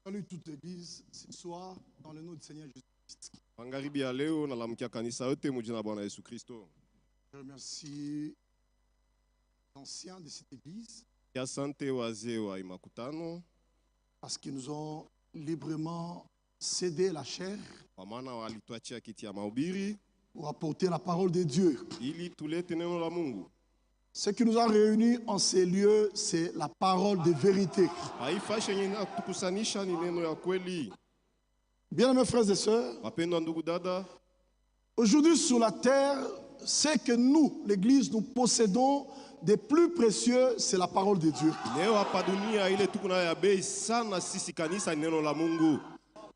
Salut toute l'église ce soir dans le nom du Seigneur Jésus-Christ. Magharibi ya leo nalamkia kanisa yote mujina Bwana Yesu Kristo. Je remercie les anciens de cette église Asante wazee wa makutano parce qu'ils nous ont librement cédé la chair kwa maana walituachia kiti ya mahubiri pour apporter la parole de Dieu. ili tulete neno la Mungu. Ce qui nous a réunis en ces lieux, c'est la parole de vérité. Haifai yenye tukusanisha ni neno ya kweli. Bien-aimés frères et sœurs, Wapendwa ndugu dada, aujourd'hui sur la terre, ce que nous, l'église, nous possédons de plus précieux, c'est la parole de Dieu. leo hapa dunia ile tuko nayo ya bei sana sisi kanisa ni neno la Mungu.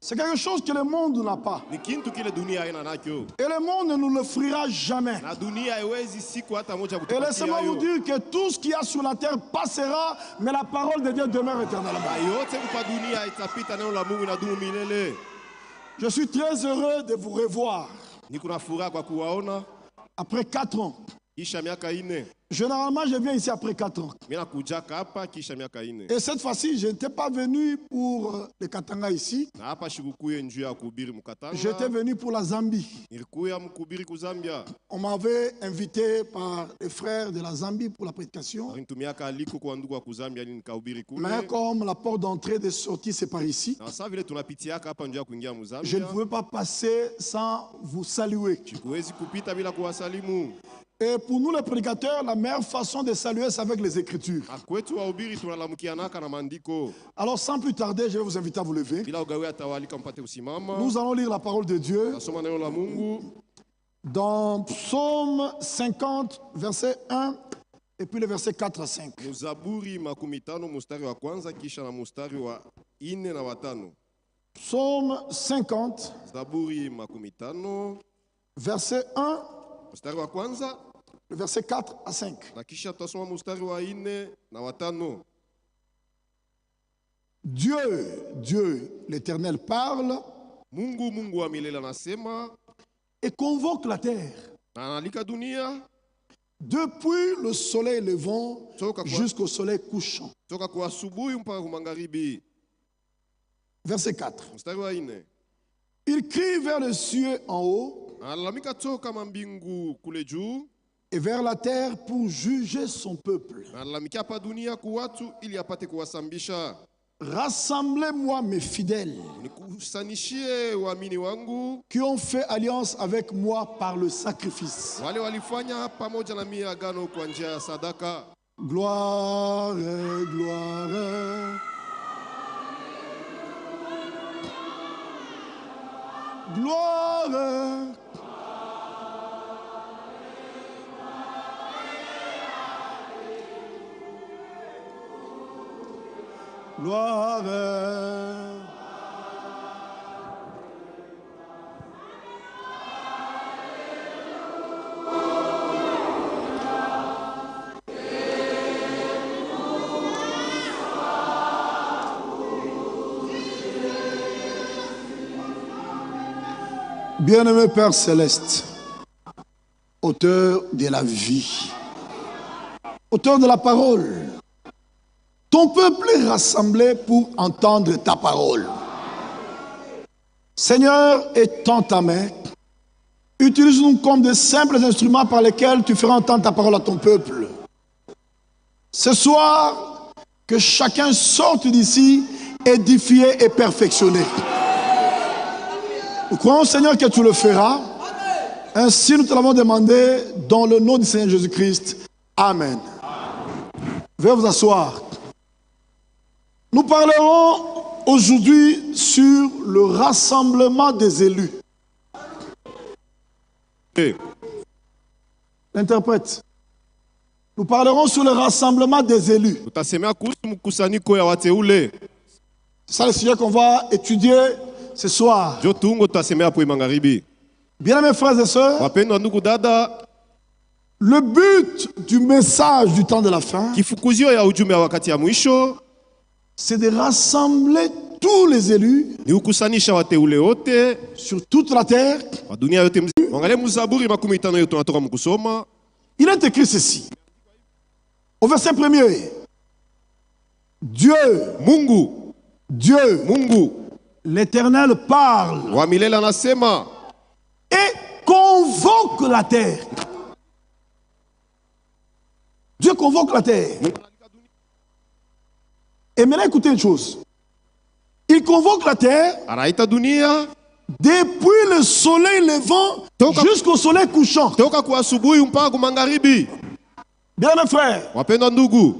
C'est quelque chose que le monde n'a pas. Ni kintu kile dunia haina nacho. Et le monde ne nous l'offrira jamais. Na dunia haiwezi siku hata moja Et kutupatia laissez-moi vous hayo. dire que tout ce qu'il y a sur la terre passera, mais la parole de Dieu demeure éternellement. Yote kwa dunia itapita, neno la Mungu inadumu milele. Je suis très heureux de vous revoir Niko na furaha kwa kuwaona après 4 ans. kisha miaka 4. Généralement, je viens ici après 4 ans. Mimi nakujaka hapa kisha miaka 4. Et cette fois-ci, je n'étais pas venu pour le Katanga ici. Na hapa shikukuye njuu ya kuhubiri mkatanga. J'étais venu pour la Zambie. Nilikuya mkuhubiri ku Zambia. On m'avait invité par les frères de la Zambie pour la prédication. Nitumiaka aliko kwa ndugu wa ku Zambia ili nikahubiri kule. Mais comme la porte d'entrée et de sortie, c'est par ici, Na sasa vile tunapitiaka hapa njuu ya kuingia mu je ne Zambia. pouvais pas passer sans vous saluer. Huwezi kupita bila kuwasalimu. Et pour nous les prédicateurs, la meilleure façon de saluer, c'est avec les Écritures. Na kwetu wahubiri tunalamukianaka na maandiko. Alors sans plus tarder, je vais vous inviter à vous lever. Bila ugawe atawalika mpate kusimama. Nous allons lire la parole de Dieu Nasoma neno la Mungu dans Psaume 50, verset 1, et puis le verset 4 à 5. Muzaburi 50 mstari wa kwanza kisha na mstari wa 4 na wa 5. Psaume 50, Zaburi 50 verset 1, mstari wa kwanza le verset 4 à 5. na kisha tutasoma mstari wa 4 na wa 5. Dieu, l'Éternel parle Mungu wa milele anasema et convoque la terre na analika dunia depuis le soleil levant jusqu'au soleil couchant. toka kwa asubuhi mpaka kwa magharibi. Verset 4. Mstari wa 4. Il crie vers les cieux en haut Analalamika toka mbingu kule juu, et vers la terre pour juger son peuple. analalamikia hapa dunia kwa watu ili apate kuwasambisha. Rassemblez-moi mes fidèles Nikusanishie waamini wangu qui ont fait alliance avec moi par le sacrifice. wale walifanya pamoja na mimi agano kwa njia ya sadaka. Gloire, gloire. Gloire. Gloire. Bien-aimé Père Céleste, auteur de la vie, auteur de la parole, ton peuple est rassemblé pour entendre ta parole. Seigneur, étends ta main, utilise-nous comme de simples instruments par lesquels tu feras entendre ta parole à ton peuple. Ce soir, que chacun sorte d'ici édifié et perfectionné. Nous croyons, Seigneur, que tu le feras. Ainsi, nous te l'avons demandé dans le nom du Seigneur Jésus-Christ. Amen. Veuillez vous asseoir. Nous parlerons aujourd'hui sur le rassemblement des élus. L'interprète. Nous parlerons sur le rassemblement des élus. Tutasemea kuhusu mkusanyiko ya wateule. C'est ça le sujet qu'on va étudier ce soir. Jo tungo tutasemea hapo magharibi. Bien mes frères et sœurs, Wapendwa ndugu dada, le but du message du temps de la fin, kifukuzio ya ujumbe wa wakati ya mwisho c'est de rassembler tous les élus ni ukusanisha wateule wote sur toute la terre. wa dunia yote mzima. Angalia Mzaburi 50 yote tunatoka mkusoma. Il est écrit ceci. Au verset 1er. Dieu, Mungu Dieu, Mungu l'Éternel parle wa milele anasema et convoque la terre. Dieu convoque la terre. Et maintenant, écoutez une chose. Il convoque la terre anaita dunia depuis le soleil levant jusqu'au soleil couchant. toka kwa asubuhi mpaka magharibi. Bien mes frères, Wapendwa ndugu,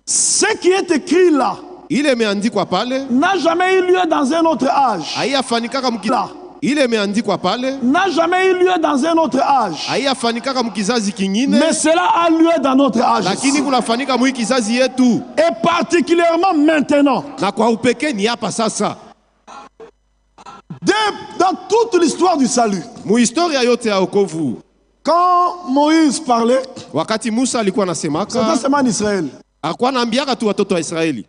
ce qui est écrit là ile imeandikwa pale n'a jamais eu lieu dans un autre âge. haiyafanikaka Là. ile imeandikwa pale N'a jamais eu lieu dans un autre âge. haiyafanikaka mkizazi kingine, Mais cela a lieu dans notre âge. lakini kunafanika mwi kizazi yetu, Et particulièrement maintenant. na kwa upekee ni hapa sasa. Dans toute l'histoire du salut. Muhistoria yote ya wokovu, Quand Moïse parlait, wakati Musa alikuwa c'était anasemaka, seulement en Israël. alikuwa anaambiaka tu watoto wa Israeli.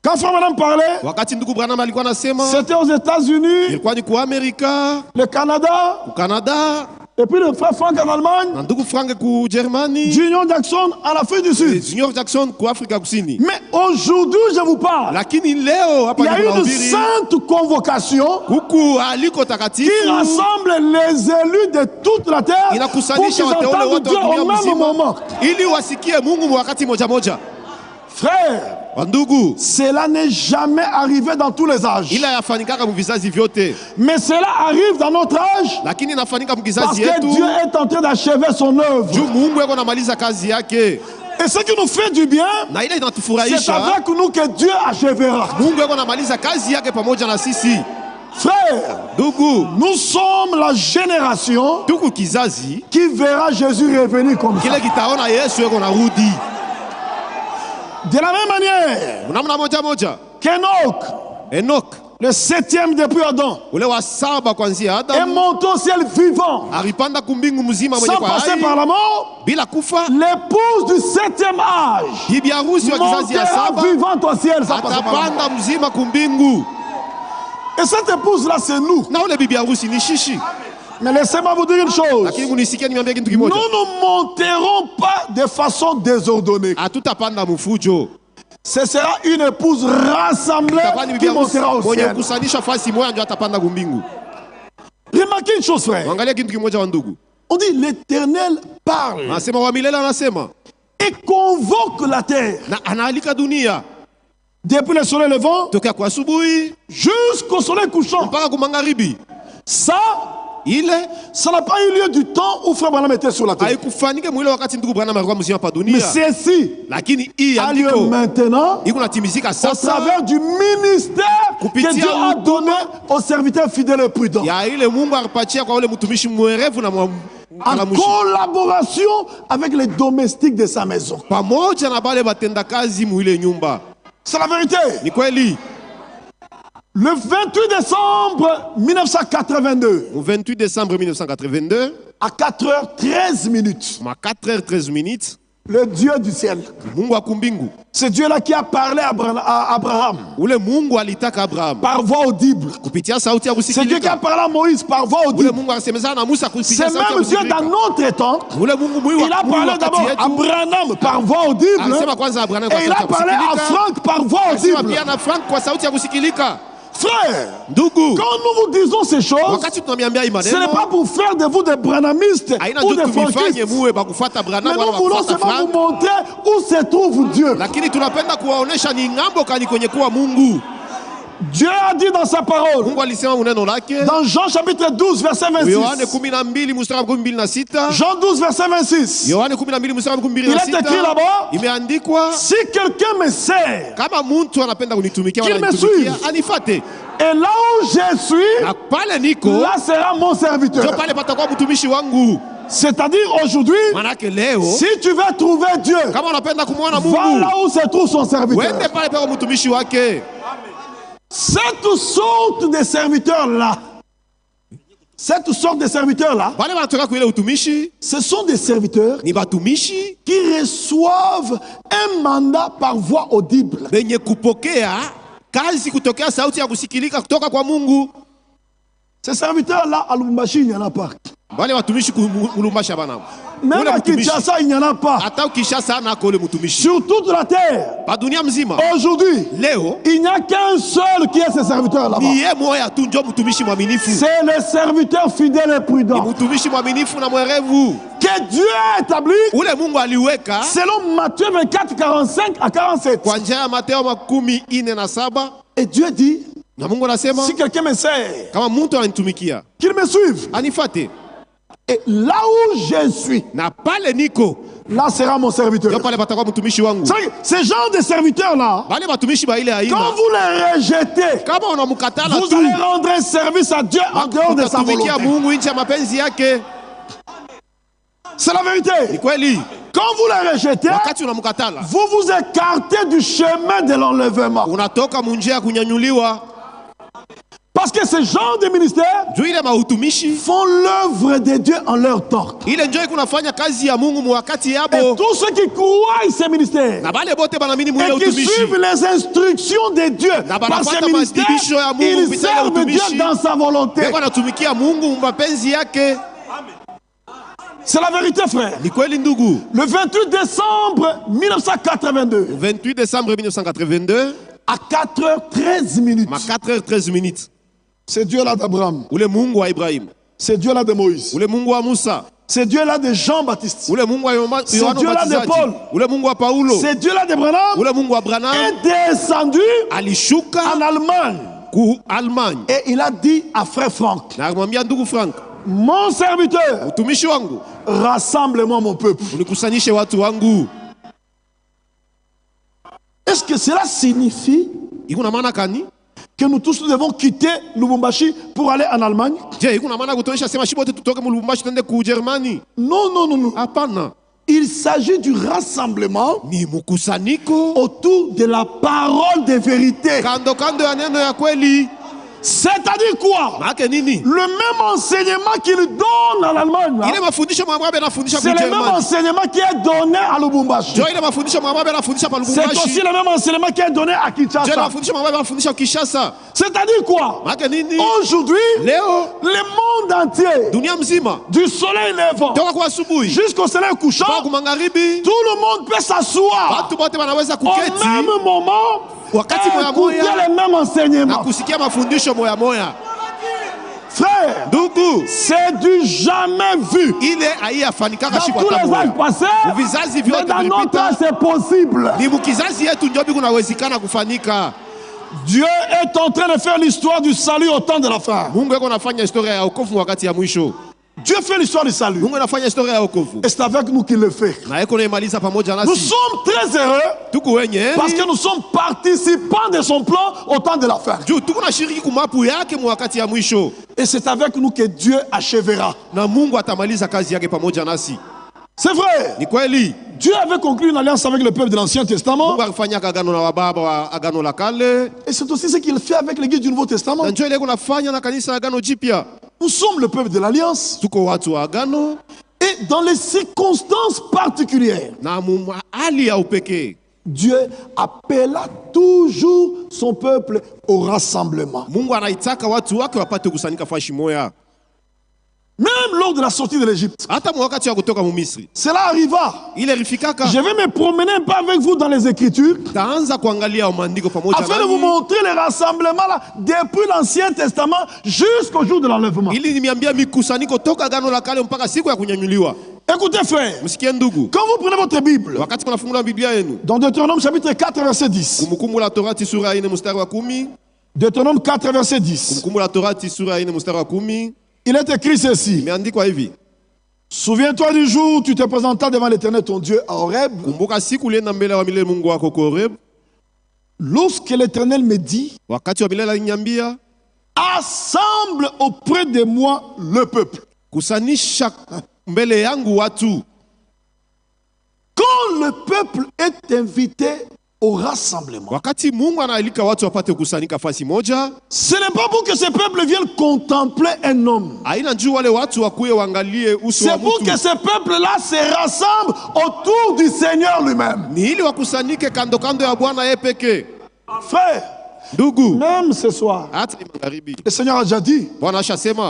Quand Frère Madame parlait, Wakati ndugu Branham alikuwa anasema, c'était aux États-Unis, ilikuwa ni ku Amerika, le Canada, ku Canada, et puis le frère Franck en Allemagne, na ndugu Frank ku Germany, Junior Jackson en Afrique du Sud. Junior Jackson ku Afrika Kusini. Mais aujourd'hui, je vous parle. Lakini leo hapa Il y a une tunahubiri sainte convocation huku aliko qui takatifu rassemble les élus de toute la terre pour qu'ils inakusanisha wateule entendent wote Dieu wa au dunia même mzima moment. ili wasikie Mungu wakati moja moja. Frère, Wandugu, cela n'est jamais arrivé dans tous les âges. ila yafanikaka mvizazi vyote, Mais cela arrive dans notre âge lakini inafanyika parce mkizazi que yetu Dieu est en train d'achever son œuvre. juu Mungu yako namaliza kazi yake, Et ce qui nous fait du bien, na ile c'est inatufurahisha. avec nous que Dieu achèvera. Mungu yako namaliza kazi yake pamoja na sisi. Frère, Ndugu, nous sommes la génération tuku kizazi qui verra Jésus revenir comme ça. kile kitaona Yesu yako narudi De la même manière namna moja moja. qu'Enoch, Enoch le 7e depuis Adam, ule wa saba kwanzia est Adamu monté au ciel vivant, alipanda kumbingu mzima mwenye sans kwa passer hai par la mort. bila kufa. L'épouse du 7e âge Bibi harusi wa kizazi ya montera saba vivante au ciel sans passer par la mort. atapanda mzima kumbingu, Et cette épouse-là, c'est nous. na ule bibi harusi ni shishi. Mais laissez-moi vous dire une chose. Lakini munisikie niambie kitu Nous kimoja, ne monterons pas de façon désordonnée. hatutapanda mfujo. Ce sera une épouse rassemblée Itakuwa ni bibi qui harusi montera au mwenye ciel. kusanisha fasi moja ndio atapanda kumbingu. Remarquez une chose, frère. Angalia kitu kimoja wa ndugu, On dit l'Éternel parle anasema wa milele, anasema et convoque la terre na anaalika dunia depuis le soleil levant tokea kwa asubuhi jusqu'au soleil couchant. mpaka kumagharibi. Ça, Ile ça n'a pas eu lieu du temps où Frère Branham était sur la terre. haikufanike mwile wakati ndugu Branham alikuwa mzima pa Mais dunia, ceci lakini hii a lieu andiko maintenant iko natimizika au sasa travers du ministère que Kupitia Dieu a huduma donné aux serviteurs fidèles et prudents. ya ile Mungu alipatia kwa ule mtumishi mwerevu na En mwalamushi, collaboration avec les domestiques de sa maison. pamoja na bale batendakazi mwile nyumba. C'est la vérité. Ni kweli. Le 28 décembre 1982, Au 28 décembre 1982, à 4h13 minutes, ma 4h13 minutes, le Dieu du ciel, Mungu akumbingu, c'est Dieu-là qui a parlé à Abraham ule Mungu alitaka Abraham par voix audible. kupitia sauti ya C'est Dieu qui a kusikilika. parlé à Moïse par voix Ule audible. Mungu akasemezana na Musa kupitia C'est sauti ya même Dieu kusikilika. dans notre temps. Ule Mungu mwi Il a parlé d'abord à Abraham par voix audible. alisema kwanza Abraham kwa Et il sauti a ya parlé à kusikilika. Franck par voix Alisema audible. pia na Frank kwa sauti ya kusikilika. Frère, Ndugu, quand nous vous disons ces choses, wakati tunamiambia hii ce n'est maneno pas pour faire de vous des branhamistes haina ou ndio des tumifanye frankistes. muwe bakufuata Mais Branham wala nous voulons bakufuata seulement vous Frank, montrer où se trouve Dieu. lakini tunapenda kuwaonesha ni ng'ambo kani kwenye kuwa Mungu. Dieu a dit dans sa parole, Mungu alisema neno lake dans Jean chapitre 12, verset Yohane 26. 12 mstari wa 26. Jean 12, verset 26. Yohane 12 mstari wa Il est écrit 26. là-bas, Imeandikwa, si quelqu'un me sert, kama mtu anapenda kunitumikia Qu'il wala me nitumikia, suive. anifate. et là où je suis, Na pale niko, là sera mon ndio serviteur. pale patakuwa mtumishi wangu. C'est-à-dire aujourd'hui, Manake leo, si tu veux trouver Dieu, kama unapenda kumwona va Mungu, là où se trouve son serviteur. wende pale pale kwa mtumishi wake. Cette sorte de serviteurs-là, cette sorte de serviteurs-là, Wale wanatoka kwa ile utumishi ce sont des serviteurs ni batumishi qui reçoivent un mandat par voix audible. benye kupokea kazi kutokea sauti ya kusikilika kutoka kwa Mungu. Ces serviteurs-là, à Lubumbashi, il n'y en a pas. Bale watumishi kulumbasha bana. Même à Kinshasa, il n'y en a pas. Ata Kinshasa na kole mutumishi. Sur toute la terre. Ba dunia mzima. Aujourd'hui, leo il n'y a qu'un seul qui est ce serviteur là-bas. Ni moya tu ndio mutumishi mwaminifu. C'est le serviteur fidèle et prudent. Ni mutumishi mwaminifu na mwerevu. Que Dieu a établi. Ule Mungu aliweka. Selon Matthieu 24, 45 à 47. Kwa njia ya Mateo 17. Et Dieu dit. Na Mungu anasema. Si quelqu'un me sert. Kama mtu anitumikia. Qu'il me suive. Anifate. Et là où je suis, na pale niko, là sera mon serviteur. Ce genre de serviteurs-là, quand vous les rejetez, vous allez rendre un service à Dieu en dehors de sa volonté. C'est la vérité. Quand vous les rejetez, vous vous écartez du chemin de l'enlèvement. Parce que ce genre de ministères font l'œuvre de Dieu en leur temps. Et tous ceux qui croient ces ministères et qui suivent les instructions de Dieu par ces ministères, ils servent Dieu dans sa volonté. C'est la vérité, frère. Le 28 décembre 1982. 28 décembre 1982. À 4h13 minutes. À 4h13 minutes. C'est Dieu là d'Abraham. C'est Dieu là de Moïse. C'est Dieu là de Jean-Baptiste. C'est Dieu là de Paul. C'est Dieu là de Branham. Est descendu en Allemagne. Et il a dit à frère Franck. Mon serviteur, rassemble-moi mon peuple. Est-ce que cela signifie que nous tous nous devons quitter Lubumbashi pour aller en Allemagne? Non. Il s'agit du rassemblement autour de la parole de vérité. C'est-à-dire quoi? Le même enseignement qu'il donne en Allemagne, c'est le même enseignement qui est donné à Lubumbashi. C'est aussi le même enseignement qui est donné à Kinshasa. C'est-à-dire quoi? Aujourd'hui, le monde entier, du soleil levant jusqu'au soleil couchant, tout le monde peut s'asseoir au même moment et écouter les mêmes enseignements. Frère, c'est du jamais vu. Dans tous les âges passés, mais dans notre âge c'est possible. Dieu est en train de faire l'histoire du salut au temps de la fin. Dieu fait l'histoire du salut. Et c'est avec nous qu'il le fait. Nous sommes très heureux parce que nous sommes participants de son plan au temps de la fin. Et c'est avec nous que Dieu achèvera. C'est vrai. Dieu avait conclu une alliance avec le peuple de l'Ancien Testament. Et c'est aussi ce qu'il fait avec l'Église du Nouveau Testament. Nous sommes le peuple de l'Alliance. Et dans les circonstances particulières, Dieu appela toujours son peuple au rassemblement. Même lors de la sortie de l'Égypte, cela arriva. Je vais me promener un peu avec vous dans les Écritures afin de vous montrer les rassemblements là, depuis l'Ancien Testament jusqu'au jour de l'enlèvement. Écoutez frère, quand vous prenez votre Bible, dans Deutéronome chapitre 4 verset 10, Deutéronome 4 verset 10, il est écrit ceci. Souviens-toi du jour où tu te présentas devant l'Éternel ton Dieu à Horeb. Lorsque l'Éternel me dit, assemble auprès de moi le peuple. Quand le peuple est invité au rassemblement, ce n'est pas pour que ce peuple vienne contempler un homme. C'est pour que ce peuple-là se rassemble autour du Seigneur lui-même. Frère, même ce soir, le Seigneur a déjà dit,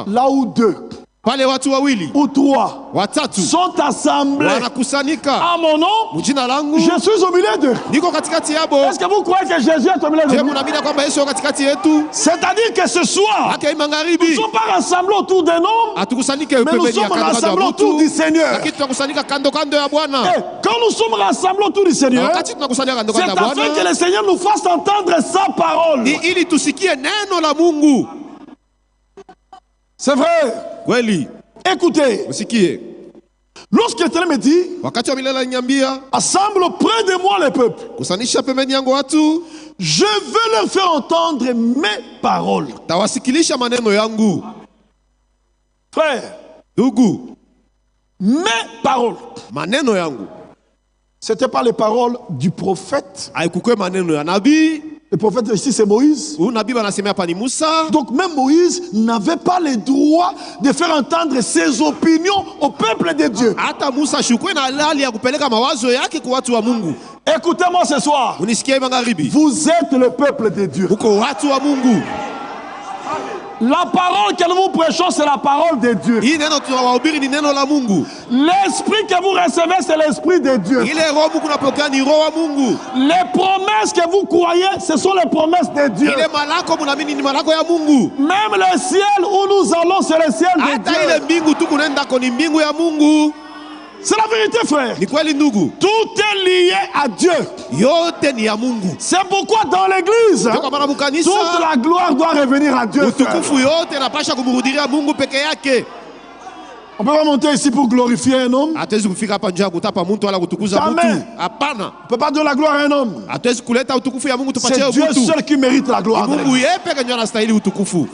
là où deux pale watu wawili ou 3 watatu sont assemblés wanakusanyika à mon nom, mjina langu, je suis au milieu d'eux. niko katikati yabo. Est-ce que vous croyez que Jésus est au milieu Je de nous? mnaamini kwamba Yesu yuko katikati yetu? C'est-à-dire que ce soir, Haki nous ne magharibi sommes pas rassemblés autour d'un homme, hatukusanyike mais nous pembeni ya sommes kando rassemblés ya autour mtu, du Seigneur. lakini tunakusanyika kando kando ya Bwana. Et quand nous sommes rassemblés autour du Na Seigneur, wakati tunakusanyika kando c'est kando ya afin que Bwana le Seigneur nous fasse entendre sa parole. ni ili tusikie neno la Mungu. C'est vrai. Kweli, Écoutez, usikie. lorsque l'Éternel me dit, Wakati wa milele aliniambia, assemble près de moi les peuples, kusanisha pembeni yangu watu, je veux leur faire entendre mes paroles. tawasikilisha maneno yangu. Frère, Ndugu, mes paroles. maneno yangu C'était pas les paroles du prophète. haikukwe maneno ya nabii. Le prophète ici, c'est Moïse. Huyu nabii anasemea hapa ni Musa. Donc même Moïse n'avait pas le droit de faire entendre ses opinions au peuple de Dieu. Hata Musa shukwe na halali ya kupeleka mawazo yake kwa watu wa Mungu. Écoutez-moi ce soir. Unisikie magharibi, Vous êtes le peuple de Dieu. uko watu wa Mungu. La parole que nous vous prêchons, c'est la parole de Dieu. Hii neno tunawahubiri ni neno la Mungu. L'esprit que vous recevez, c'est l'esprit de Dieu. Ile roho Mungu unapokea ni roho wa Mungu. Les promesses que vous croyez, ce sont les promesses de Dieu. Ile malako mnaamini ni malako ya Mungu. Même le ciel où nous allons, c'est le ciel de Hata ile Dieu. mbingu tu kunaendako ni mbingu ya Mungu. C'est la vérité, frère. Ni kweli ndugu, Tout est lié à Dieu. yote ni ya Mungu. C'est pourquoi dans l'église, Ndio kwa maana mkanisa toute la gloire doit revenir à Dieu. frère. utukufu yote napasha kumrudilia Mungu peke yake. On peut pas monter ici pour glorifier un homme. Hatuwezi kufika hapa njia ya kutapa mtu wala kutukuza Jamais. mtu. Hapana. On peut pas donner la gloire à un homme. Hatuwezi kuleta utukufu ya Mungu tupatie C'est Dieu mtu. seul qui mérite la gloire. Ni Mungu yeye peke ndio anastahili utukufu.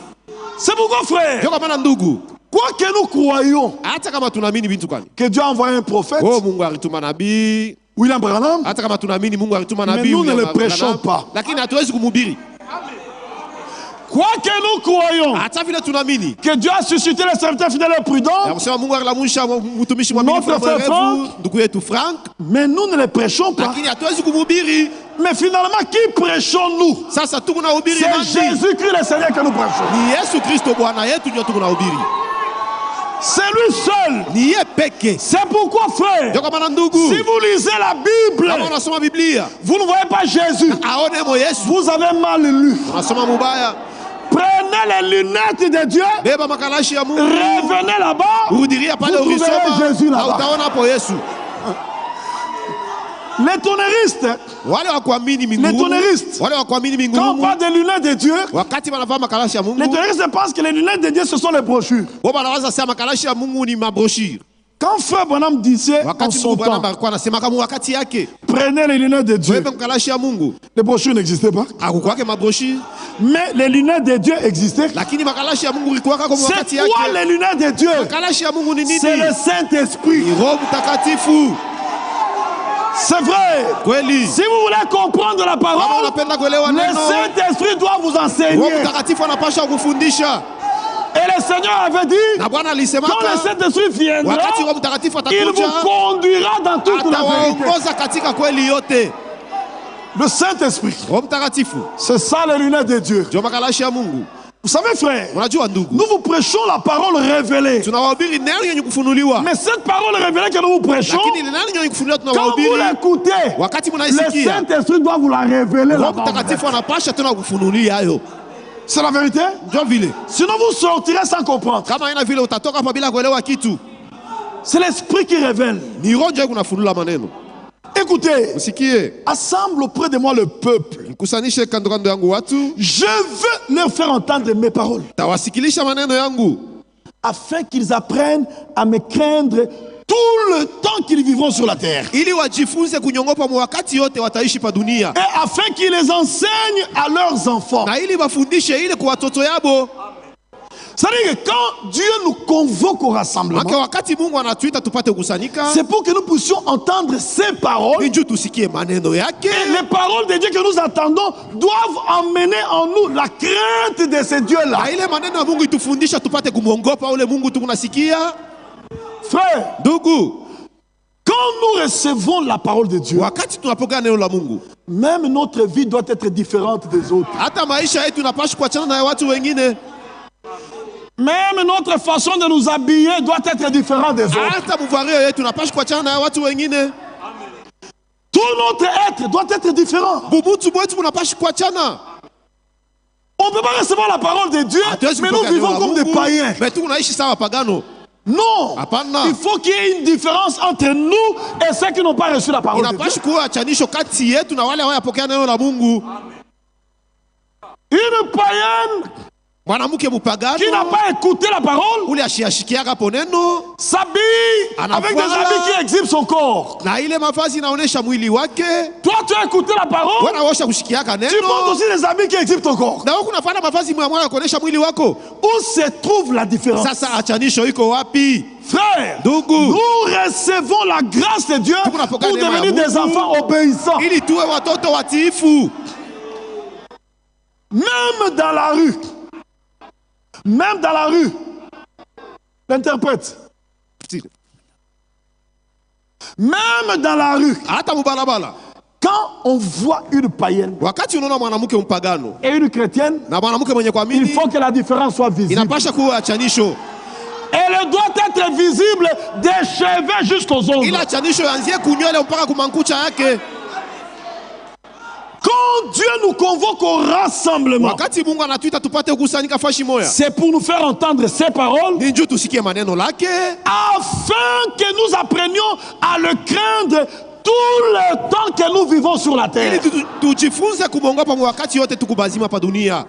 C'est pourquoi, frère, Ndio kwa maana ndugu, quoi que nous croyons hata kama tunaamini vitu gani, que Dieu a envoyé un prophète, oh Mungu alituma nabii, William Branham, hata kama tunaamini Mungu alituma nabii, nous ne William le prêchons Branham, pas. lakini hatuwezi kumhubiri. quoi que nous croyons Hata vile tunaamini que Dieu a suscité les serviteurs fidèles et ya prudents, kusema Mungu alilamusha mtumishi mwaminifu na Notre frère mwerevu, Frank. ndugu yetu Frank, mais nous ne les prêchons pas. lakini hatuwezi kumhubiri. Mais finalement, qui prêchons-nous? Sasa tuko nahubiri C'est nani? Jésus-Christ le Seigneur que nous prêchons. Ni Yesu Kristo Bwana yetu ndio tuko nahubiri. C'est lui seul. Ni yeye peke. C'est pourquoi, frère, Ndio kwa maana ndugu, si vous lisez la Bible, kama unasoma Biblia, vous ne voyez pas Jésus. aone mo Yesu, Vous avez mal lu. unasoma mubaya. Prenez les lunettes de Dieu, Beba makalashi ya Mungu, revenez là-bas, urudiria pale vous trouverez Jésus ulisoma, na là-bas. utaona hapo Yesu. Les tonnéristes, Wale wa kuamini les mbinguni, tonnéristes, wale wa kuamini quand on mbinguni, parle des lunettes de Dieu, wakati wanavaa makalashi ya les Mungu, tonnéristes pensent que les lunettes de Dieu, ce sont les brochures. wao wanawaza sema makalashi ya Mungu ni mabroshire. Quand Frère Branham disait en Wakati son Mungu Bwana temps, alikuwa anasema kama wakati yake, prenez les lunettes de Dieu, wewe makalashi ya Mungu, les brochures n'existaient pas. hakukwake mabroshire, Mais les lunettes de Dieu existaient. lakini makalashi ya Mungu ilikuwa kama C'est wakati quoi yake. les lunettes de Dieu? Makalashi ya Mungu ni nini? C'est le Saint-Esprit. Ni Roho Mtakatifu. C'est vrai. Kweli. Si vous voulez comprendre la Kama parole, unapenda kuelewa le neno, Saint-Esprit doit vous Roho enseigner. Mtakatifu anapasha kufundisha. Et le Seigneur avait dit, Na Bwana alisema quand le Saint-Esprit viendra, wakati Roho Mtakatifu il vous atakuja, conduira dans toute la vérité. atawaongoza katika kweli yote. Le Saint-Esprit, Roho Mtakatifu c'est ça les lunettes de Dieu. ndio makalashi ya Mungu. Vous savez, frère, Unajua ndugu, nous vous prêchons la parole révélée. tunawahubiri neno yenye kufunuliwa, Mais cette parole révélée que nous vous prêchons, lakini ile neno yenye kufunuliwa quand vous tunawahubiri l'écoutez, wakati le mnaisikia, Saint-Esprit doit vous la révéler. Roho là-bas. Mtakatifu anapasha tena kufunulia hayo. C'est la vérité. Ndio vile, Sinon, vous sortirez sans comprendre. kama haina vile utatoka hapa bila kuelewa kitu. C'est l'Esprit qui révèle. Ni Roho ndio kunafunula maneno. Écoutez, Usikie, assemble auprès de moi le peuple. mkusanishe kando kando yangu watu, Je veux leur faire entendre mes paroles, tawasikilisha maneno yangu, afin qu'ils apprennent à me craindre tout le temps qu'ils vivront sur la terre. ili wajifunze kunyongopa wakati yote wataishi pa dunia, Et afin qu'ils les enseignent à leurs enfants. na ili wafundishe ile kwa watoto yabo. C'est-à-dire que quand Dieu nous convoque au rassemblement, Maka wakati Mungu anatuita tupate kusanyika, c'est pour que nous puissions entendre ses paroles. ni juu tusikie maneno yake. Et les paroles de Dieu que nous entendons doivent emmener en nous la crainte de ce Dieu-là. Na ile maneno ya Mungu itufundisha tupate kumwongopa ule Mungu tunasikia. Frère, Ndugu, quand nous recevons la parole de Dieu, wakati tunapokea neno la Mungu, même notre vie doit être différente des autres. hata maisha yetu inapaswa kuachana na ya watu wengine. Même notre façon de nous habiller doit être différente des autres. Hata mvario yetu napaswa kuachana na watu wengine. Tout notre être doit être différent. Bubutu bwetu bunapaswa kuachana. On ne peut pas recevoir la parole de Dieu, mais nous vivons comme des païens. Mais tunaishi sawa pagano. Non, Hapana. il faut qu'il y ait une différence entre nous et ceux qui n'ont pas reçu la parole de Dieu. Inapaswa kuwa chanisho kati yetu na wale hawapokea neno la Mungu. Une païenne Mwanamke mupagano qui n'a pas écouté la parole ule ashiashikiaga poneno s'habille avec des habits qui exhibent son corps. na ile mavazi inaonesha mwili wake. Toi, tu as écouté la parole, Wana osha kushikiaga tu portes neno. aussi des habits qui exhibent ton corps. Na huku nafanya mavazi mwa kuonesha mwili wako. Où se trouve la différence? Sasa achanisho iko wapi? Frère, Ndugu, nous recevons la grâce de Dieu pour devenir des enfants obéissants. ili tuwe watoto watiifu. Même dans la rue. Même dans la rue. L'interprète. Même dans la rue. Hata mubalabala. Quand on voit une païenne Wakati unaona mwanamke mpagano et une chrétienne, na mwanamke mwenye il kuamini, faut que la différence soit visible. inapasha kuwa achanisho. Elle doit être visible des cheveux jusqu'aux ongles. Ila achanisho yanzie kunywele mpaka kumankucha yake. Quand Dieu nous convoque au rassemblement, Wakati Mungu anatuita tupate kukusanyika fashi moya, c'est pour nous faire entendre ses paroles, ni njoo tusikie maneno lake, afin que nous apprenions à le craindre tout le temps que nous vivons sur la terre. ili tujifunze kumwogopa wakati yote tukubazima pa dunia.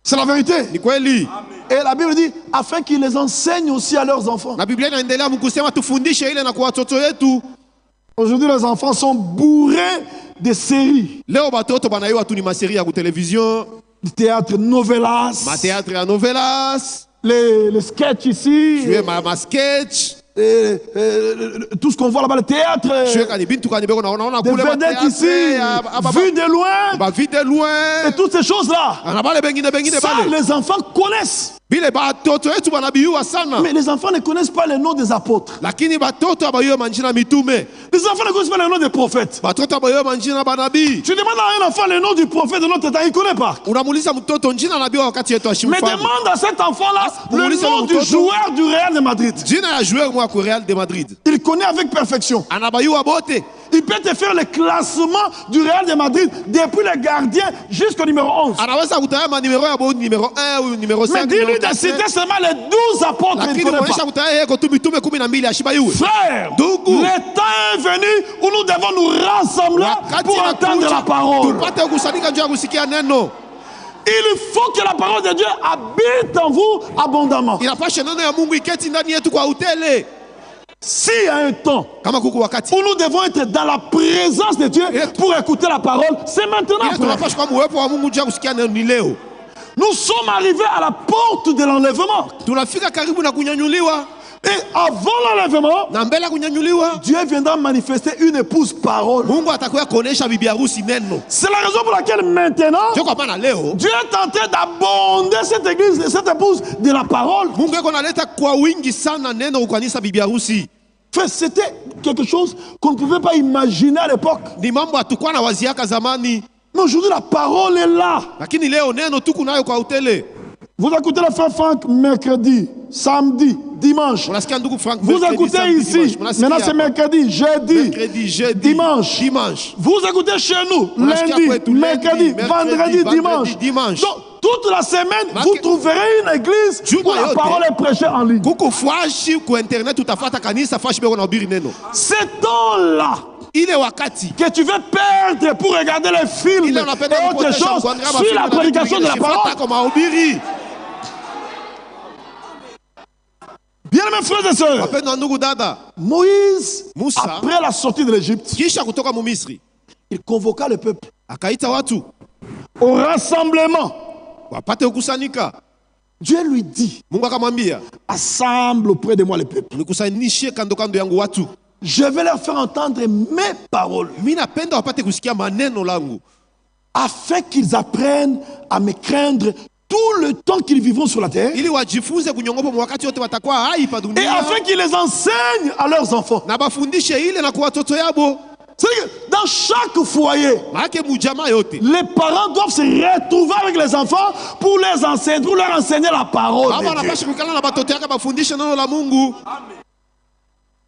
C'est la vérité. Ni kweli. Et la Bible dit, afin qu'ils les enseignent aussi à leurs enfants. Na Biblia inaendelea mkusema tufundishe ile na kwa watoto yetu. Aujourd'hui, les enfants sont bourrés de séries, Leo batoto banaiwa tu ni maseri ya television, du théâtre, novelas, mateatre ya novelas, les sketchs ici, jouer ma sketch, tout ce qu'on voit là-bas, le théâtre, jouer kani bintu kani beko naona des kule ba vedettes ici, vues de loin, ba vite de loin. et toutes ces choses-là. Ana bale bengine Ça, bale. les enfants connaissent. Bile batoto yetu banabiwa sana. Mais les enfants ne connaissent pas les noms des apôtres. Lakini batoto abayo manjina mitume. Les enfants ne connaissent pas les noms des prophètes. Batoto abayo manjina banabii. Tu demandes à un enfant le nom du prophète de notre temps, il ne connaît pas. Unamuuliza mtoto njina nabii wakati yetu Mais ashimfahamu. demande à cet enfant-là le Muulize nom du mtoto. joueur du Real de Madrid. Jina ya joueur mwa kwa Real de Madrid. Il connaît avec perfection. Anabayua bote. Il peut te faire le classement du Real de Madrid depuis le gardien jusqu'au numéro 11. Anaweza kutayama numéro ya bo numéro 1 ou numéro 5. Mais dis-lui de citer seulement les 12 apôtres. Il ne Lakini connaît mwesha pas. kutaya yeko tu mitume 12 ashibayue. Frère, Ndugu. le temps est venu où nous devons nous rassembler Wakati pour entendre la parole. tupate kukusanyika njoo ya kusikia neno. Il faut que la parole de Dieu habite en vous abondamment. Inapasha neno ya Mungu iketi ndani yetu kwa utele. S'il y a un temps Kama kuku wakati. où nous devons être dans la présence de Dieu pour écouter la parole, c'est maintenant. Ile Frère. tunapasha kwa uwepo wa Mungu njoo ya kusikia neno ni leo. Nous sommes arrivés à la porte de l'enlèvement. Tunafika karibu na kunyanyuliwa. Et avant l'enlèvement, Na mbele ya kunyanyuliwa, Dieu viendra manifester une épouse parole. Mungu atakuwa kuonesha bibi harusi neno. C'est la raison pour laquelle maintenant, Sio kwa maana leo Dieu est en train d'abonder cette église, cette épouse de la parole. Mungu yuko analeta kwa wingi sana neno ukanisa bibi harusi. Fait, c'était quelque chose qu'on ne pouvait pas imaginer à l'époque. Ni mambo hatukuwa na waziaka zamani. Mais aujourd'hui, la parole est là. Lakini leo neno tuko nayo kwa utele. Vous écoutez le frère Franck mercredi, samedi, dimanche. Unasikia ndugu Frank Vous mercredi, écoutez samedi, ici. dimanche. Unasikia Maintenant, c'est hapa. mercredi, jeudi, Mercredi, jeudi, dimanche. dimanche. Vous écoutez chez nous, Unasikia lundi, kwetu mercredi, lundi, vendredi, dimanche. dimanche. Donc, toute la semaine, vous trouverez une église où la yote. parole est prêchée en ligne. Kuko flash ku internet utafuata kanisa flash beko na ubiri neno. C'est temps-là Ile wakati que tu veux perdre pour regarder les films ile et unapenda autre kupotesha chose kuangalia sur mafilamu la na vitu prédication de vingine, la sifuata parole. kwa mahubiri. Bien mes frères et sœurs, Wapendwa ndugu dada, Moïse, Musa, après la sortie de l'Égypte, kisha kutoka mu Misri, il convoqua le peuple akaita watu au rassemblement. wapate kukusanyika. Dieu lui dit, Mungu akamwambia, assemble auprès de moi le peuple. nikusanyishe kando kando yangu watu. Je vais leur faire entendre mes paroles, Mimi napenda wapate kusikia maneno langu, afin qu'ils apprennent à me craindre tout le temps qu'ils vivront sur la terre, ili wajifunze kunyongopa wakati wote watakuwa hai pa et dunia, afin qu'ils les enseignent à leurs enfants. na bafundishe ile na kwa watoto yabo. C'est-à-dire que dans chaque foyer, les parents doivent se retrouver avec les enfants pour les enseigner, pour leur enseigner la parole de Dieu.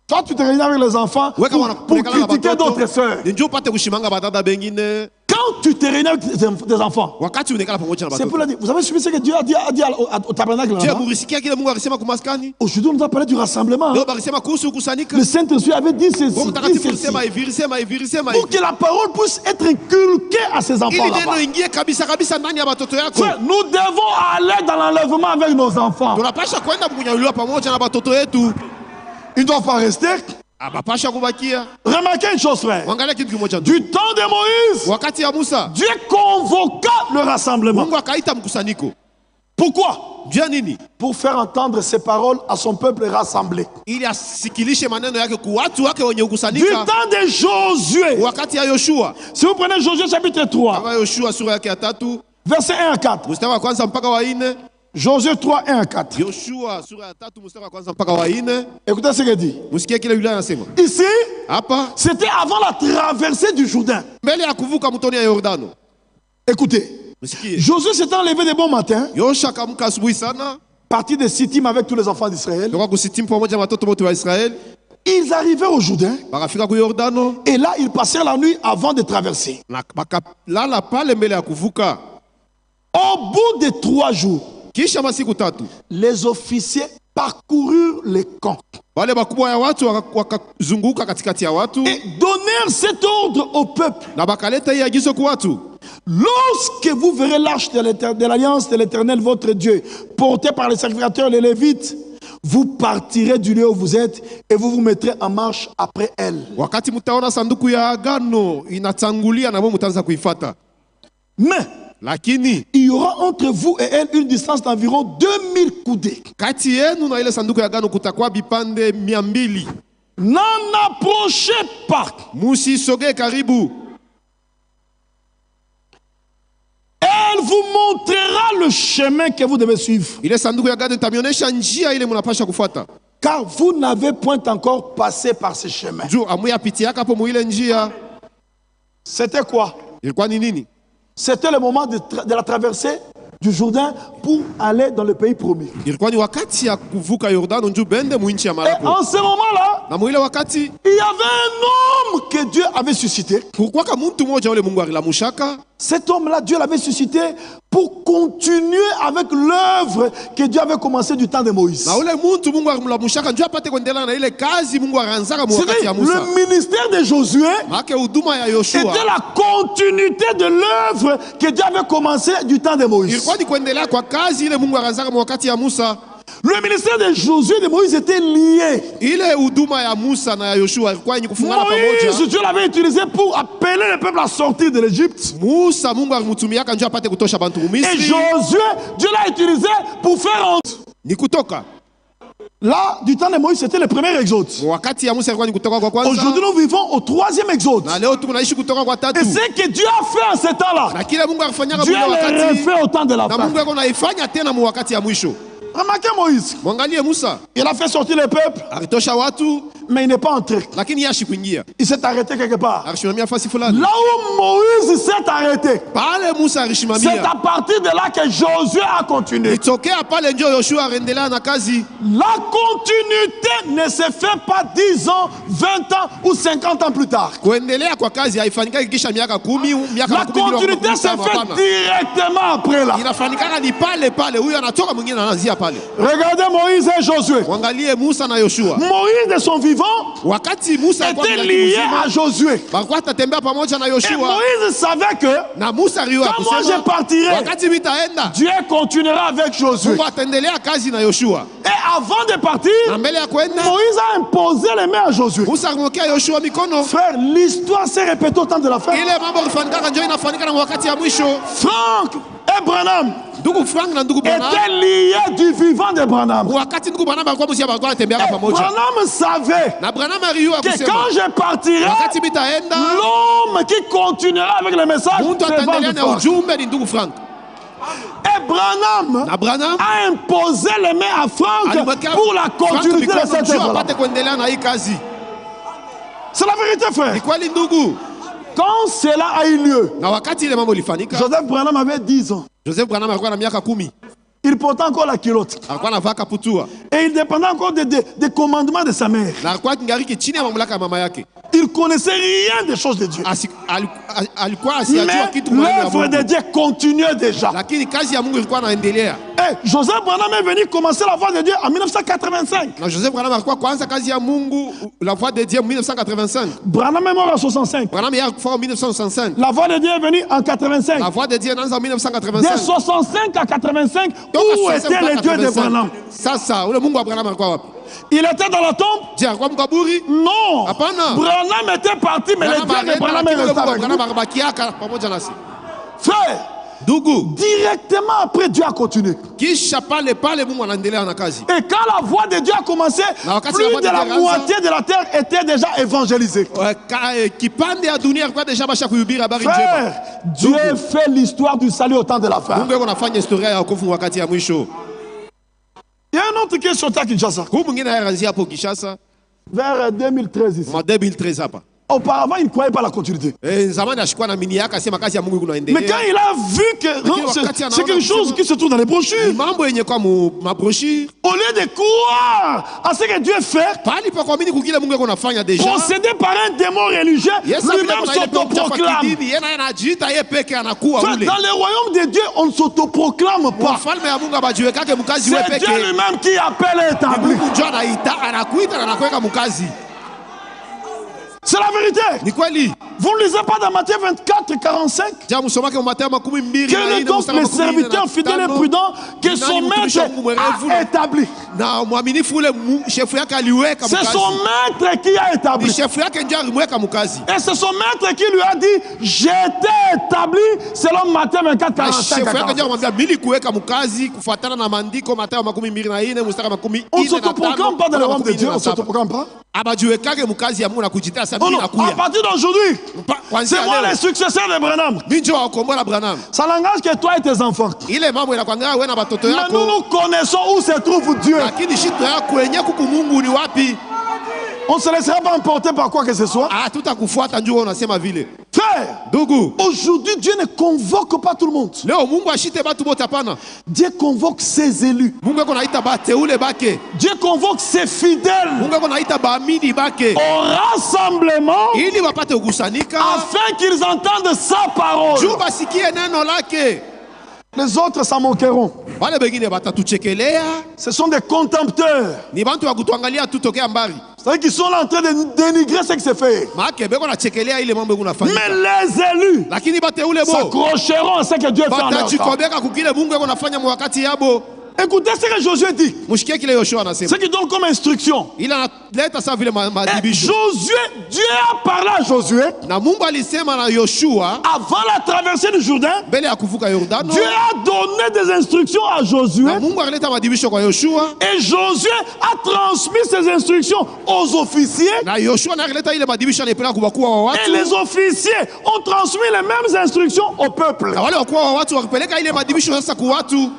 Toi, tu te réunis avec les enfants pour critiquer d'autres sœurs. Quand tu te réunis avec tes enfants, c'est pour leur dire, vous avez suivi ce que Dieu a dit au tabernacle. Aujourd'hui, on nous a parlé du rassemblement. Le Saint-Esprit avait dit ceci. Pour que la parole puisse être inculquée à ces enfants là-bas. Nous devons aller dans l'enlèvement avec nos enfants. Ils ne doivent pas rester. Remarquez une chose, frère. Du temps de Moïse, Dieu convoqua le rassemblement. Pourquoi? Pour faire entendre ses paroles à son peuple rassemblé. Du temps de Josué, si vous prenez Josué chapitre 3, verset 1 à 4. Josué 3, 1 à 4. Écoutez ce qu'il dit. Ici, c'était avant la traversée du Jourdain. Écoutez, Josué s'est enlevé de bon matin, parti de Sittim avec tous les enfants d'Israël. Ils arrivaient au Jourdain et là ils passèrent la nuit avant de traverser. Au bout de 3 jours, les officiers parcoururent les camps et donnèrent cet ordre au peuple. Lorsque vous verrez l'arche de l'alliance de l'Éternel votre Dieu portée par les sacrificateurs les Lévites, vous partirez du lieu où vous êtes et vous vous mettrez en marche après elle. Mais il y aura entre vous et elle une distance d'environ 2000 coudées. N'en approchez pas. Elle vous montrera le chemin que vous devez suivre. Car vous n'avez point encore passé par ce chemin. C'était quoi? C'était le moment de la traversée du Jourdain pour aller dans le pays promis. Et en ce moment-là, il y avait un homme que Dieu avait suscité. Cet homme-là, Dieu l'avait suscité pour continuer avec l'œuvre que Dieu avait commencée du temps de Moïse. Le ministère de Josué était la continuité de l'œuvre que Dieu avait commencée du temps de Moïse. Le ministère de Josué et de Moïse était lié. Moïse, Dieu l'avait utilisé pour appeler le peuple à sortir de l'Égypte. Et Josué, Dieu l'a utilisé pour faire entrer. Là, du temps de Moïse, c'était le premier exode. Aujourd'hui, nous vivons au 3e exode. Et ce que Dieu a fait en ce temps-là, Dieu l'a refait au temps de la fin. Remarquez Moïse. Il a fait sortir le peuple, mais il n'est pas entré. Il s'est arrêté quelque part. Là où Moïse s'est arrêté, c'est à partir de là que Josué a continué. La continuité ne se fait pas 10 ans, 20 ans ou 50 ans plus tard. La continuité se fait directement après là. Regardez Moïse et Josué. Moïse de son vivant était lié à Josué. Et Moïse savait que quand moi je partirai, Dieu continuera avec Josué. Et avant de partir, Moïse a imposé les mains à Josué. Frère, l'histoire s'est répétée au temps de la fin. Franck et Branham étaient liés du vivant de Branham. Et Branham savait que quand je partirai, l'homme qui continuera avec le message, c'est Franck. Et Branham a imposé les mains à Franck pour la continuité de cette œuvre. C'est la vérité, frère. Ni kweli ndugu. Quand cela a eu lieu, Na wakati ile mambo ilifanyika, Joseph Branham avait 10 ans. Joseph Branham alikuwa na miaka 10. Il portait encore la culotte. Alikuwa anavaa kaputua. Et il dépendait encore des commandements de sa mère. Na alikuwa kingariki chini ya mamlaka ya mama yake. Il connaissait rien des choses de Dieu. Alikuwa asiyajua kitu Mais l'œuvre de Dieu continuait déjà. Lakini kazi ya Mungu ilikuwa inaendelea. Et Joseph Branham est venu commencer la voie de Dieu en 1985. Na Joseph Branham alikuwa kwanza kazi ya Mungu, la voie de Dieu en 1985. Branham est mort en 65. Branham est mort en 1965. La voie de Dieu est venue en 85. La voie de Dieu est en De 1985. 65 à 85, où était le Dieu de Branham? Sasa ule Mungu wa Branham alikuwa wapi? Il était dans la tombe? Je alikuwa mkaburi? Non. Hapana. Branham était parti, mais le Dieu de Branham est resté avec lui. Pamoja nasi. Frère, Ndugu, directement après, Dieu a continué. kisha pale Mungu anaendelea na kazi. Et quand la voie de Dieu a commencé, plus de la moitié de la terre était déjà évangélisée. Kipande ya dunia alikuwa deja basha kuhubiri habari njema. Frère, Dieu fait l'histoire du salut au temps de la fin. Mungu yuko anafanya historia ya wokovu wakati ya mwisho. Il y a un autre qui est sorti à Kinshasa. Huyu mwingine anaanzia hapo Kinshasa Vers 2013 ici. en 2013 hapa. Auparavant, il ne croyait pas à la continuité. Zamani ashikuwa na mini yake asema kazi ya Mungu Mais inaendelea. quand il a vu que c'est quelque chose qui se trouve dans les brochures, Mambo yenye kwa ma brochure. au lieu de croire à ce que Dieu fait, Pali pa kuamini kukile Mungu yuko anafanya deja. possédé par un démon religieux, lui-même s'autoproclame. Yeye anajiita yeye peke anakuwa Frère, ule. dans le royaume de Dieu, on ne s'autoproclame pas. Wafalme ya Mungu abajiwekake mkazi wewe C'est peke. Dieu lui-même qui appelle et établit. Mungu njoo anaita anakuita na anakuweka mkazi. C'est la vérité. Ni kweli. Vous ne lisez pas dans Matthieu 24, 45 Ja musomake mu Mathayo 12. quel est donc le serviteur fidèle et prudent que son maître a établi? Na mwaminifu ule shefu yake aliweka C'est mkazi. son maître qui a Ni établi. shefu yake ndio alimweka mkazi. Et c'est son maître qui lui a dit, j'ai été établi selon Matthieu 24, 45 Shefu à yake ndio 45. anamwambia mimi kuweka mkazi kufuatana na maandiko Mathayo 24 mstari wa 10. On ne s'autoproclame pas dans le royaume de Dieu, on ne s'autoproclame pas. Abajiwekake mkazi ya Mungu na kujitia Oh sabini non, na à kuya. partir d'aujourd'hui, c'est moi le successeur de Branham. Mimi ndio wakombola Branham. Ça n'engage que toi et tes enfants. Ile mambo inakwanga wewe na watoto Mais nous, yako. nous connaissons où se trouve Dieu. Lakini shito yako yenyewe kuku Mungu ni wapi? On ne se laissera pas emporter par quoi que ce soit. Ah, tutakufuata njoo unasema vile. Frère, Ndugu, aujourd'hui, Dieu ne convoque pas tout le monde. leo Mungu ashite batu bote hapana. Dieu convoque ses élus. Mungu yuko naita bateule bake. Dieu convoque ses fidèles Mungu yuko naita baamini bake. au rassemblement Ili wapate kukusanyika afin qu'ils entendent sa parole. juu basikie neno lake. Les autres s'en moqueront. Wale wengine watatuchekelea, Ce sont des contempteurs. ni bantu wa kutuangalia tu tokea mbali. C'est-à-dire qu'ils sont là en train de dénigrer ce qui se fait. Maana beko nachekelea ile mambo kunafanyika. Mais les élus Lakini bateule bo s'accrocheront à ce que Dieu fait en leur temps. batajikobeka kukile Mungu yuko nafanya mwakati yabo. Écoutez ce que Josué dit. Mushikie kile Yoshua anasema. Ce qu'il donne comme instruction. Il analeta sawa vile Et madibisho. Josué, Dieu a parlé à Josué Na Mungu alisema na Yoshua avant la traversée du Jourdain. mbele ya kuvuka Yordano. Dieu a donné des instructions à Josué. Na Mungu alileta madibisho kwa Yoshua. Et Josué a transmis ces instructions aux officiers. Na Yoshua na alileta ile madibisho anapeleka kwa wakuu wa Et watu. les officiers ont transmis les mêmes instructions au peuple. Na wale wakuu wa watu wakipeleka ile madibisho sasa kwa watu.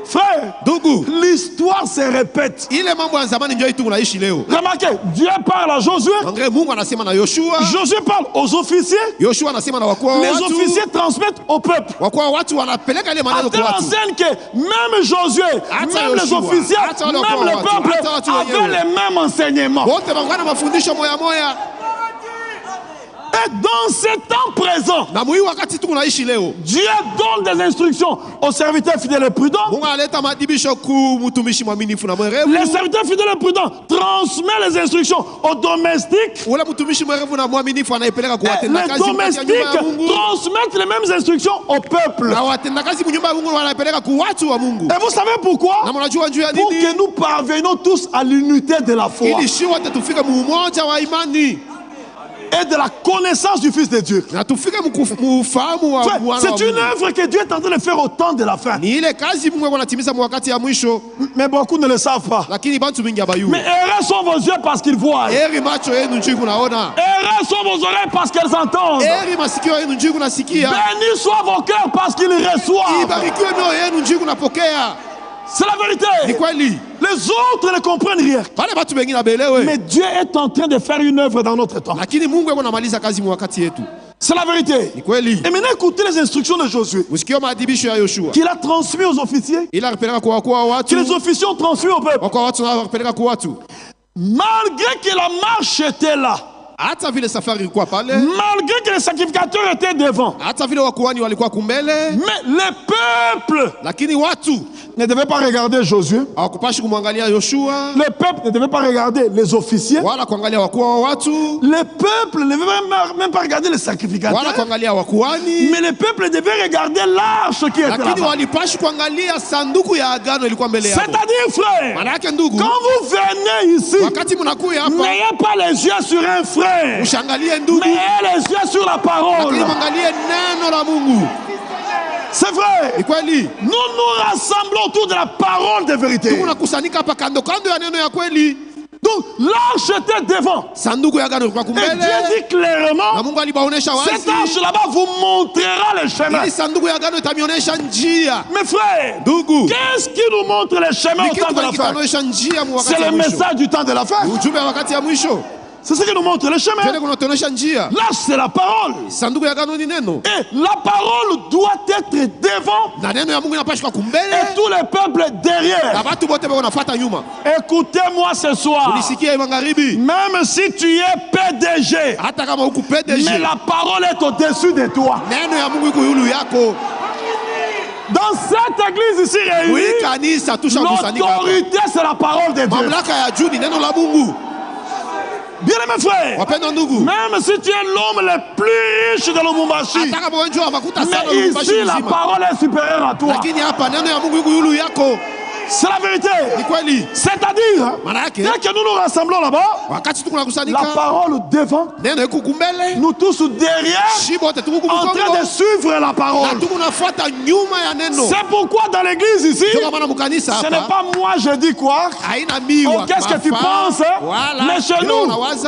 Frère, Ndugu, l'histoire se répète. ile mambo ya zamani ndio itu tunaishi leo. Remarquez, Dieu parle à Josué. Angalia Mungu anasema na Yoshua. Josué parle aux officiers. Yoshua anasema na wakuu wa Les watu. officiers transmettent au peuple. Wakuu wa watu wanapeleka ile À maneno telle kwa watu. enseigne que même Josué, même les Yoshua, officiers, hata wale même wakuu wa le watu, peuple hata watu avaient wenyewe. les mêmes enseignements. Wote wangana mafundisho moya moya. Et dans ce temps présent, Na mwi wakati tu tunaishi leo. Dieu donne des instructions aux serviteurs fidèles et prudents. Mungu analeta madibisho ku mtumishi mwaminifu na mwerevu. Les serviteurs fidèles et prudents transmettent les instructions aux domestiques. Ule mtumishi mwerevu na mwaminifu anaipeleka kwa Les watendakazi katika domestiques nyumba ya Mungu. transmettent les mêmes instructions au peuple. Na watendakazi kwa nyumba ya Mungu wanapeleka kwa watu wa Mungu. Et vous savez pourquoi? Na mnajua njoo ya Pour nini? que nous parvenions tous à l'unité de la foi Ili shi wote tufike mumoja wa imani. et de la connaissance du Fils de Dieu. Na tufike mufahamu wa Frère, mwana wa c'est une Mungu. œuvre que Dieu est en train de faire au temps de la fin. Ni ile kazi Mungu anatimiza wakati ya mwisho, Mais beaucoup ne le savent pas. lakini bantu mingi abayui. Mais erreurs sont vos yeux parce qu'ils voient. Heri macho yenu njoo kunaona. Erreurs sont vos oreilles parce qu'elles entendent. Heri masikio yenu njoo kunasikia. Bénis soient vos cœurs parce qu'ils reçoivent. Ibarikiwe mioyo yenu njoo kunapokea. C'est la vérité. Ni kweli. Les autres ne comprennent rien. Wale batu bengine belewe. Mais Dieu est en train de faire une œuvre dans notre temps. Lakini Mungu yuko anamaliza kazi mwakati yetu. C'est la vérité. Ni kweli. Et maintenant écoutez les instructions de Josué. Usikio maadibisho ya Yoshua. Qu'il a transmis aux officiers. Ila alipeleka kwa watu. Que les officiers ont transmis au peuple. Kwa watu na alipeleka kwa watu. Malgré que la marche était là. Hata vile safari ilikuwa pale. Malgré que les sacrificateurs étaient devant. Hata vile wakuhani walikuwa kumbele. Mais le peuple. Lakini watu ne devait pas regarder Josué. Hawakupashi kumwangalia Yoshua. Le peuple ne devait pas regarder les officiers. Wala kuangalia wakuu wa watu. Le peuple ne devait même pas regarder les sacrificateurs. Wala kuangalia wakuhani. Mais le peuple devait regarder l'arche qui était là. Lakini walipashi kuangalia sanduku ya agano ilikuwa mbele yao. C'est-à-dire frère, maana yake ndugu, quand vous venez ici, wakati mnakuja hapa, n'ayez pas les yeux sur un frère. Ushangalie ndugu. Mais ayez les yeux sur la parole. Lakini mwangalie neno la Mungu. C'est vrai. Nous nous rassemblons autour de la parole de vérité. Donc l'arche était devant. Et Dieu dit clairement, cette arche là-bas vous montrera le chemin. Mes frères, qu'est-ce qui nous montre le chemin au temps de la fin? C'est le message du temps de la fin. C'est ce qui nous montre le chemin. Là, c'est la parole. Et la parole doit être devant. Et tout le peuple derrière. Écoutez-moi ce soir. Même si tu es PDG, mais la parole est au-dessus de toi. Dans cette église ici réunie, l'autorité, c'est la parole de Dieu. Bien aimé frère, même si tu es l'homme le plus riche de Lubumbashi, mais ici la parole est supérieure à toi. C'est la vérité. C'est-à-dire, dès que nous nous rassemblons là-bas, la parole devant, nous tous derrière, en train de suivre la parole. C'est pourquoi dans l'église ici, ce n'est pas moi je dis quoi, oh, qu'est-ce que tu penses, mais chez nous,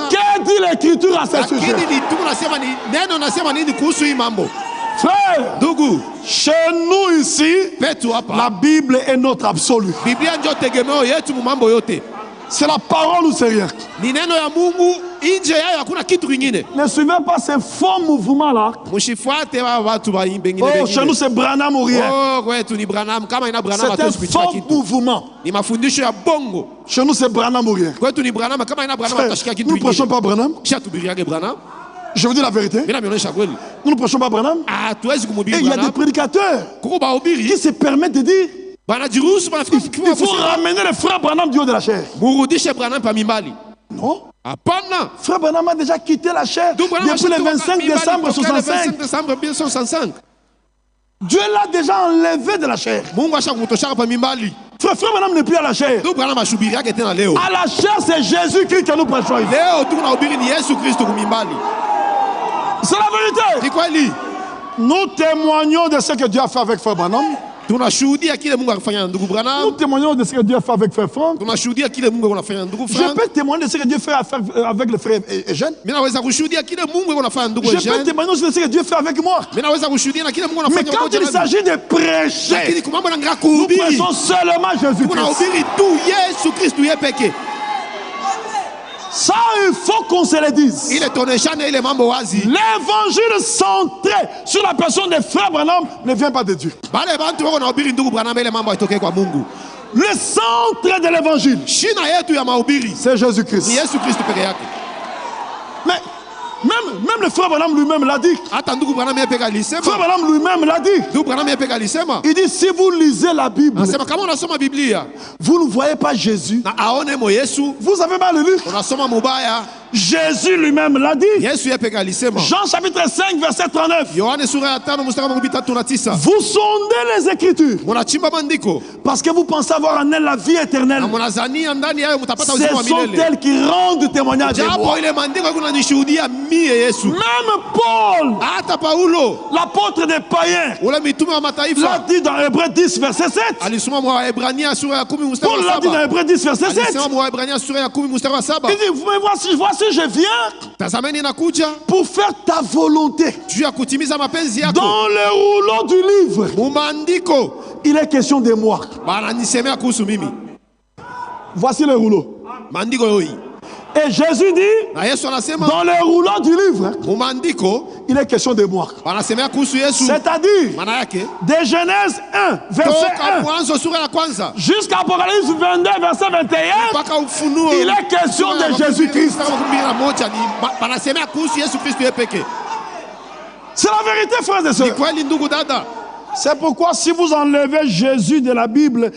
que dit l'écriture à ce sujet? Frère, chez nous ici, la Bible est notre absolu. C'est la parole ou c'est rien. Ne suivez pas ces faux mouvements là. Oh, chez nous c'est Branham ou rien. C'est un faux mouvement. Chez nous c'est Branham ou rien. Nous ne prêchons pas Branham. Je vous dis la vérité. Nous ne prêchons pas Branham. Et il y a des prédicateurs qui se permettent de dire il faut ramener le frère Branham du haut de la chair. Non. Frère Branham a déjà quitté la chair depuis le 25 décembre 1965. Dieu l'a déjà enlevé de la chair. Frère Branham n'est plus à la chair. À la chair, c'est Jésus-Christ que nous prêchons. C'est la vérité. Nous témoignons de ce que Dieu a fait avec Frère Branham. Nous témoignons de ce que Dieu a fait avec Frère Franck. Je peux témoigner de ce que Dieu fait avec le frère Eugène. Je peux témoigner de ce que Dieu fait avec moi. Mais quand il s'agit de prêcher, nous prêchons seulement Jésus-Christ. Ça, il faut qu'on se le dise. L'évangile centré sur la personne de Frère Branham ne vient pas de Dieu. Le centre de l'évangile, c'est Jésus-Christ. Mais même le Frère Branham lui-même l'a dit. Frère Branham lui-même l'a dit. Il dit si vous lisez la Bible, vous ne voyez pas Jésus. Vous avez mal lu. Jésus lui-même l'a dit. Jean chapitre 5 verset 39. Vous sondez les Écritures parce que vous pensez avoir en elles la vie éternelle. Ce sont elles qui rendent témoignage de moi. Même Paul, l'apôtre des païens, l'a dit dans Hébreux 10 verset 7. Paul l'a dit dans Hébreux 10 verset 7. Il dit voici je viens pour faire ta volonté. Dans le rouleau du livre il est question de moi. Bananisemea kuhusu mimi. Voici le rouleau. Maandiko yoi. Et Jésus dit, Na Yesu anasema dans le rouleau du livre, mumaandiko il est question de moi. wanasemea kuhusu Yesu. C'est-à-dire, Maana yake de Genèse 1, verset toka 1, mwanzo sura ya kwanza jusqu'à Apocalypse 22, verset 21, mpaka Ufunuo. il est question de Jésus-Christ. Wanasemea kuhusu Yesu Kristo yeye pekee. C'est la vérité, frères et Ni sœurs. kweli ndugu dada. C'est pourquoi si vous enlevez Jésus de la Bible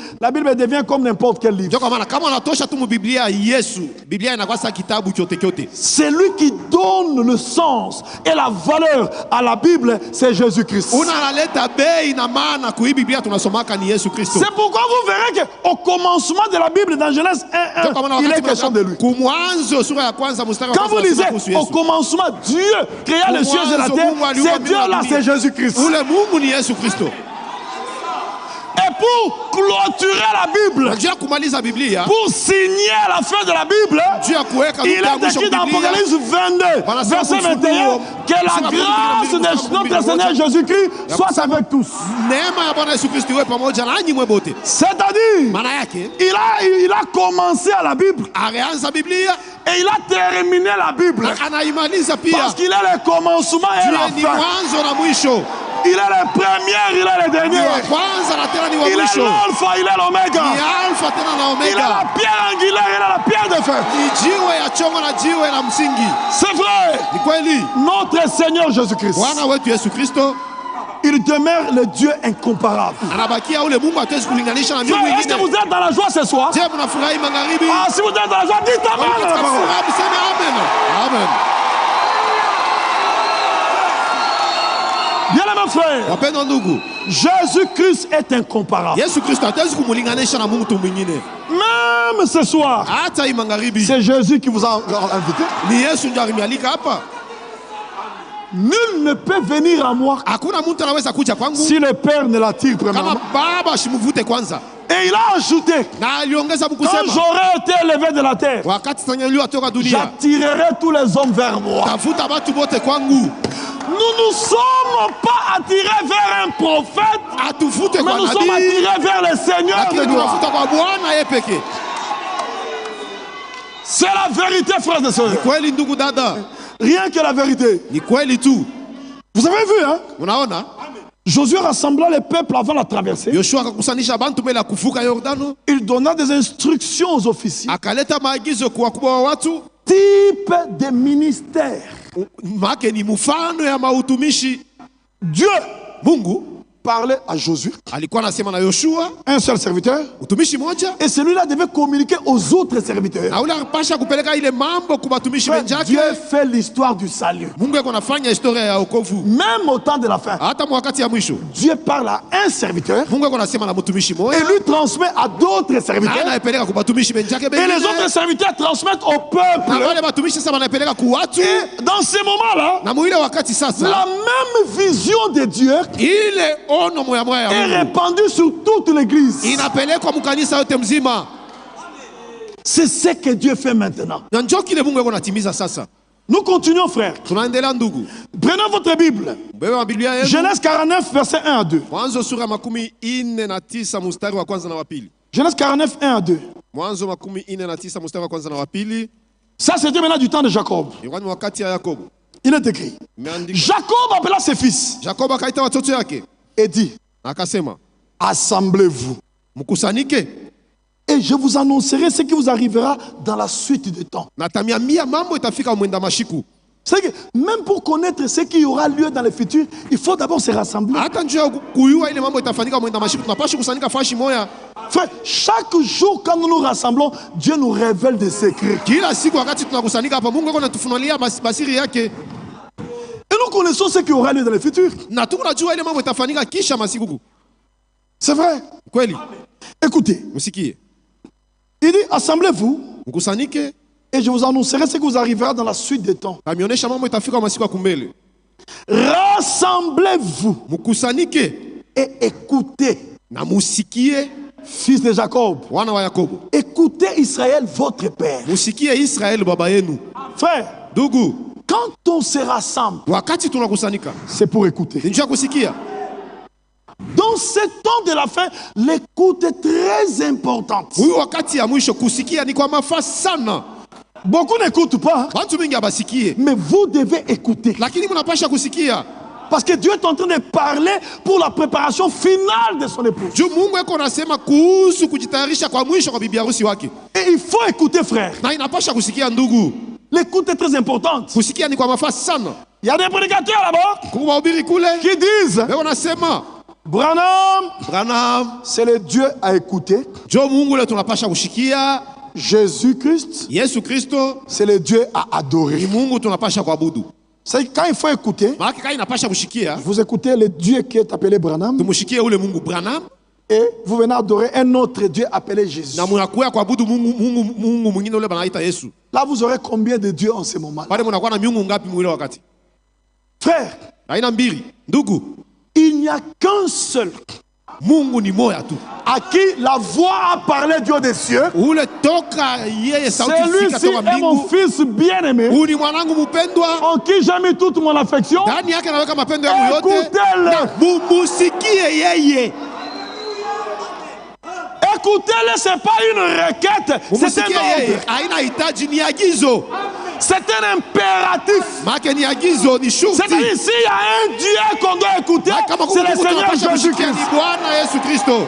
devient comme n'importe quel livre. Ndio kwa maana kama unatosha tu Biblia Yesu, Biblia inakuwa sasa kitabu chote chote. C'est lui qui donne le sens et la valeur à la Bible, c'est Jésus-Christ. Unaleta bei na maana kwa hii Biblia tunasomaka ni Yesu Kristo. C'est pourquoi vous verrez qu'au commencement de la Bible, dans Genèse 1, il est question de lui. Kumwanzo sura ya kwanza mstari wa Quand vous lisez kuhusu au Yesu. commencement, Dieu créa les cieux et la terre, c'est Dieu-là, c'est Jésus-Christ. Ule Mungu ni Yesu Kristo. Et pour clôturer la Bible, Unajua kumaliza Biblia, pour signer la fin de la Bible, Dieu ya kuweka il nukta ya est mwisho écrit dans Biblia. Apocalypse 22, verset 21, que la grâce de notre Seigneur Jésus-Christ soit avec tous. Neema ya Bwana Yesu Kristo iwe pamoja nanyi mwe bote. C'est-à-dire, Maana yake il a commencé à la Bible alianza Biblia et il a terminé la Bible. na anaimaliza pia. Parce qu'il est le commencement et Dieu la ni fin. mwanzo na mwisho. Il est le premier, il est le dernier. Ni wa kwanza na tena ni wa Il est mwisho. l'alpha, il est Ni l'oméga. alfa tena na Il est la omega. pierre angulaire, il est la pierre de fer. Ni jiwe ya chongo na jiwe la msingi. C'est vrai. Ni kweli. Notre Seigneur Jésus-Christ, Bwana wetu Yesu Kristo il demeure le Dieu incomparable. anabakia ule Mungu hatuwezi kulinganisha na Mungu Frère, est-ce que vous mwingine. êtes dans la joie ce soir? Je, mnafurahi magharibi? Ah, si vous êtes dans la joie, dites amen. à la Katika parole. furaha mseme amen. Amen. Bien aimé frère, Wapendwa ndugu, Jésus-Christ est incomparable. Yesu Kristo hatuwezi kumulinganisha na Mungu mwingine. Même ce soir, Hata hii magharibi c'est Jésus qui vous a invité. ni Yesu ndiye alimialika hapa. Nul ne peut venir à moi Hakuna mtu anaweza kuja kwangu si le Père ne l'attire kama premièrement. Baba ashimvute kwanza. Et il a ajouté, Na aliongeza quand kusema, j'aurai été élevé de la terre, wakati tanyanyuliwa toka dunia, j'attirerai tous les hommes vers moi. tafuta watu wote kwangu. Nous ne sommes pas attirés vers un prophète, Atuvute mais kwa nous sommes nabii, attirés vers le Seigneur lakini de gloire. tunafuta kwa Bwana yeye pekee. C'est la vérité, frères et sœurs. Kweli ndugu dada, Rien que la vérité. ni kweli tu. Vous avez vu, hein? Unaona? Josué rassembla le peuple avant la traversée. Yoshua akakusanisha bantu mbele ya kuvuka Yordano, Il donna des instructions aux officiers. akaleta maagizo kwa wakubwa wa watu. Type de ministère. Make ni mfano ya mautumishi. Dieu Mungu parlait à Josué, alikuwa anasema na Yoshua, un seul serviteur, utumishi moja, et celui-là devait communiquer aux autres serviteurs. na ule anapasha kupeleka ile mambo kwa watumishi wenzake. Dieu fait l'histoire du salut. Mungu yuko anafanya historia ya wokovu. Même au temps de la fin, Hata wakati ya mwisho, Dieu parle à un serviteur Mungu yuko anasema na mtumishi et moja, lui transmet à d'autres na serviteurs. anaipeleka kwa watumishi wenzake Et les autres wengine. serviteurs transmettent au Na peuple. wale watumishi sasa wanaipeleka kwa watu. Et dans ces moments-là, Na mwile wakati la sasa, même vision de Dieu ile ono moya moya ya est Mungu répandue sur toute l'église. inapelekwa mkanisa yote mzima. C'est ce que Dieu fait maintenant. Na njoo kile Mungu yuko anatimiza sasa. Nous continuons, frère. Tunaendelea ndugu. Prenez votre Bible. Bebe wa Biblia yenu. Genèse 49, verset 1 à 2. Mwanzo sura 49 mstari wa kwanza na wa pili. Genèse 49, 1 à 2. Mwanzo 49 mstari wa kwanza na wa pili. Ça, c'était maintenant du temps de Jacob. Ilikuwa ni wakati ya Yakobo. Il est écrit. Imeandikwa. Jacob appela ses fils Yakobo akaita watoto yake et dit, na akasema, assemblez-vous mkusanyike et je vous annoncerai ce qui vous arrivera dans la suite du temps. na tamiambia mambo itafika mwenda mashiku. C'est que même pour connaître ce qui aura lieu dans le futur, il faut d'abord se rassembler. Hata njoo ya kuyua ile mambo itafanyika mwenda mashiku, tunapaswa kusanyika fashi moya. Frère, chaque jour quand nous nous rassemblons, Dieu nous révèle des secrets. Kila siku wakati tunakusanyika hapa, Mungu anatufunulia basiri yake. Et nous connaissons ce qui aura lieu dans le futur. Na tunajua ile mambo itafanyika kisha masiku. C'est vrai. Kweli? Écoutez, Msikie. il dit, assemblez-vous Mkusanyike, et je vous annoncerai ce qui vous arrivera dans la suite des temps. amionesha mambo itafika masiku ya kumbele. Rassemblez-vous Mkusanyike et écoutez, na musikie fils de Jacob. wana wa Yakobo. Écoutez Israël, votre père. Musikie Israeli baba yenu. Frère, Ndugu, quand on se rassemble, wakati tunakusanyika, c'est pour écouter. ni njoo ya kusikia. Dans ce temps de la fin, l'écoute est très importante. Huyu wakati ya mwisho kusikia ni kwa mafaa sana. Beaucoup n'écoutent pas, Watu mingi abasikie. mais vous devez écouter. Lakini mnapasha kusikia. Parce que Dieu est en train de parler pour la préparation finale de son épouse. Juu Mungu yuko anasema kuhusu kujitayarisha kwa mwisho kwa bibi harusi wake. Et il faut écouter, frère. Na inapasha kusikia ndugu. L'écoute est très importante. Kusikia ni kwa mafaa sana. Il y a des prédicateurs là-bas Kwa wahubiri kule qui disent leo wanasema Branham, c'est le Dieu à écouter. jo Mungu leo tunapasha kushikia. Jésus-Christ, Yesu Kristo c'est le Dieu à ni adorer. Mungu tunapasha kuabudu. C'est quand il faut écouter, Maana kama inapasha kushikia, vous écoutez le Dieu qui est appelé Branham tumushikie ule Mungu Branham et vous venez adorer un autre Dieu appelé Jésus. na munakuya kuabudu Mungu mwingine ule banaita Yesu. Là, vous aurez combien de dieux en ce moment? Pale munakuwa na miungu ngapi mwile wakati? Frère, Haina mbili. Ndugu, il n'y a qu'un seul Mungu ni moya tu. à qui la voix a parlé Dieu des cieux. Ule toka yeye sauti fika Celui-ci toka est mon mbingu. fils bien-aimé, Huyu ni mwanangu mpendwa. en qui j'ai mis toute mon affection. Ndani yake naweka mapendo yangu yote. Écoutez-le. Mumusikie yeye. Écoutez-le, ce n'est pas une requête, c'est Mumusikie un yeye. ordre. Haina hitaji, ni agizo. C'est un impératif. Make ni agizo, ni shurti. C'est-à-dire ici, il y a un Dieu qu'on doit écouter, Kama c'est le Mungu Seigneur tunapasha kushikia Jésus-Christ. ni Bwana Yesu Kristo.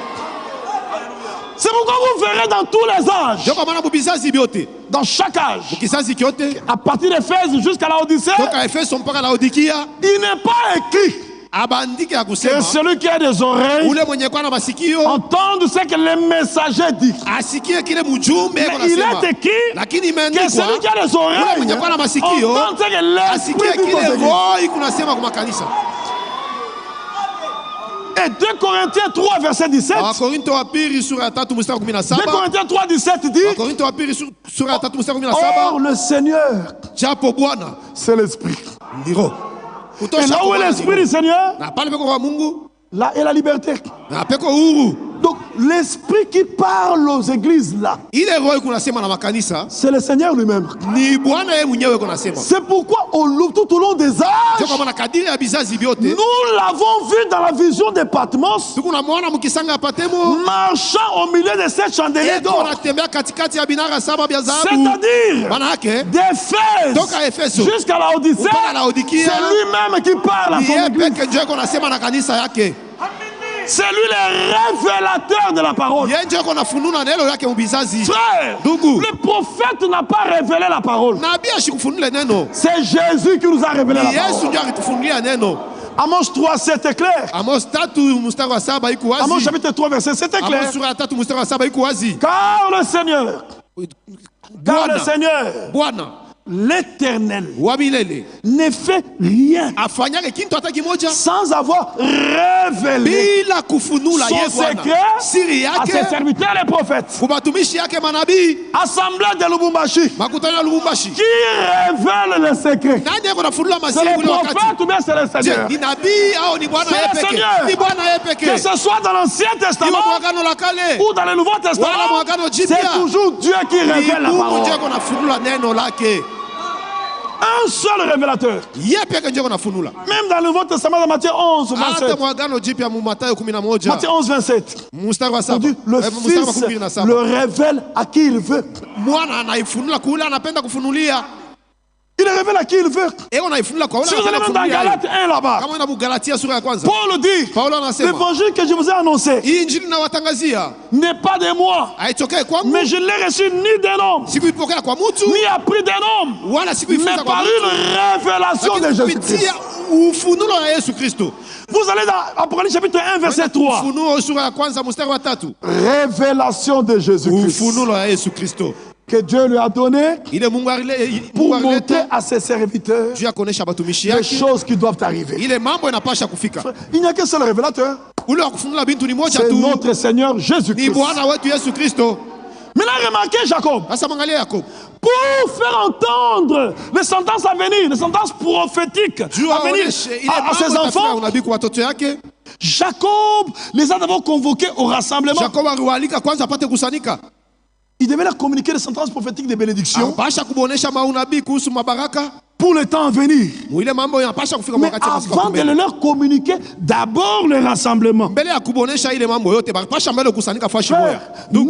C'est pourquoi vous verrez dans tous les âges, Ndio kwa maana mubizazi vyote, dans chaque âge, kizazi kyote, à partir d'Éphèse jusqu'à la Odyssée, toka Efeso mpaka Laodikia, il n'est pas écrit abandike ya que kusema celui qui a des oreilles ule mwenye kwa na masikio entende ce que les messagers disent. asikie kile mjumbe Mais il anasema. est écrit Lakini que imeandikwa celui qui a des ule oreilles mwenye kwa na masikio entende ce que l'Esprit asikie dit aux kile églises. roho kunasema kwa makanisa. Et 2 Corinthiens 3, verset 17. Wakorinto wa pili sura ya 3 mstari wa 2 17. Corinthiens 3, 17 dit: Wakorinto wa pili sura ya 3 mstari wa Or 17. le Seigneur, Japo Bwana c'est l'Esprit. ndiro. Et Kutosha là où kwa est Bwana l'Esprit ndiro. du Seigneur, Na pale peko kwa Mungu, là est la liberté. na peko huru. Donc l'Esprit qui parle aux églises là, Ile roho kunasema na makanisa c'est le Seigneur lui-même. ni Bwana yeye mwenyewe kunasema. C'est pourquoi tout au long des Ndio âges, kwa maana kadiri ya bizazi vyote nous l'avons vu dans la vision de Patmos, tuko namuona mkisanga Patemo marchant au milieu de sept chandeliers eko d'or. anatembea katikati ya binara saba vya dhahabu. C'est-à-dire Maana yake d'Éphèse toka Efeso jusqu'à la Odyssée, mpaka Laodikia, c'est lui-même qui parle à ni son yeye église. peke ndio iko nasema na kanisa yake. C'est lui le révélateur de la parole. Yeye ndio iko nafununa neno lake mbizazi. Frère, Ndugu, le prophète n'a pas révélé la parole. nabii ashikufunule neno. C'est Jésus qui nous a révélé la Ni Yesu parole. ndio alitufunulia neno. Amos 3, 7 est clair. Amos 3 mstari wa 7 iko Amos wazi. chapitre 3, verset 7 est Amos clair. sura ya 3 mstari wa 7 iko wazi. Car le Seigneur, Bwana l'Éternel, wa milele ne fait rien afanyake kitu hata kimoja sans avoir révélé bila kufunula son yeye Bwana secret siri à ses yake serviteurs les prophètes. kwa batumishi yake manabii. Assemblée de Lubumbashi, Makutano ya Lubumbashi, qui révèle le secret. nani yako nafunula C'est masiri le ule wakati? prophète ou bien c'est le Je, Seigneur? ni nabii au ni Bwana C'est yeye le peke? Seigneur. Ni Bwana yeye Que peke. ce soit dans l'Ancien Iwe Testament mwagano la kale ou dans le Nouveau Testament, wala mwagano c'est jipya, toujours Dieu qui ni révèle la Mungu parole. ndiye yako nafunula neno lake. Un seul révélateur. Yeye peke ndiye yako nafunula. Même dans le Nouveau Testament, dans Matthieu 11, Hata 27. mwagano jipya mu Mathayo 11 Matthieu 11, 27. mstari wa On 7. dit, le Mstari wa Fils 17. le révèle à qui il veut. Mwana anaifunula kule anapenda kufunulia. Il le révèle à qui il veut. Eo anaifunula kwa wale Si vous allez anapenda même dans kufunulia. Galates 1 là-bas, Kama ina Galatia sura ya kwanza. Paul dit, Paulo anasema, l'évangile que je vous ai annoncé hii injili nawatangazia n'est pas de moi, haitokei kwangu, mais je ne l'ai reçu ni d'un homme, sikuipokea kwa mtu ni appris d'un homme, wala sikuifunza mais kwa par mtu, une révélation de lakini Jésus-Christ. kupitia ufunuo wa Yesu Kristo. Vous allez dans Apocalypse chapitre 1, verset 3. Ufunuo sura ya kwanza mstari wa 3. Révélation de Jésus-Christ Ufunuo wa Yesu Kristo. que Dieu lui a donné Ile Mungu pour alileta montrer à ses serviteurs juu ya kuonesha batumishi les yake choses qui doivent arriver. ile mambo inapasha kufika. Il n'y a qu'un seul révélateur, Ule wa kufunula bintu ni moja c'est tu, notre Seigneur ni Jésus-Christ. Bwana wetu Yesu Kristo. Maintenant, remarquez Jacob, Sasa mwangalia Yakobo, pour faire entendre les sentences à venir, les sentences prophétiques juu à venir aoneshe ile à ses mambo itafika enfants, unabii kwa watoto yake. Jacob les a d'abord convoqués au rassemblement. Yakobo aliwaalika kwanza apate kusanika, Il devait leur communiquer les sentences prophétiques de bénédiction. apasha kubonesha maunabii kuhusu mabaraka. pour le temps à venir. Mwile mambo yanapasha kufika Mais wakati masiku avant de mbele. leur communiquer, d'abord le rassemblement. Mbele ya kubonesha ile mambo yote bakapasha mbele kusanyika fashi moya. Frère,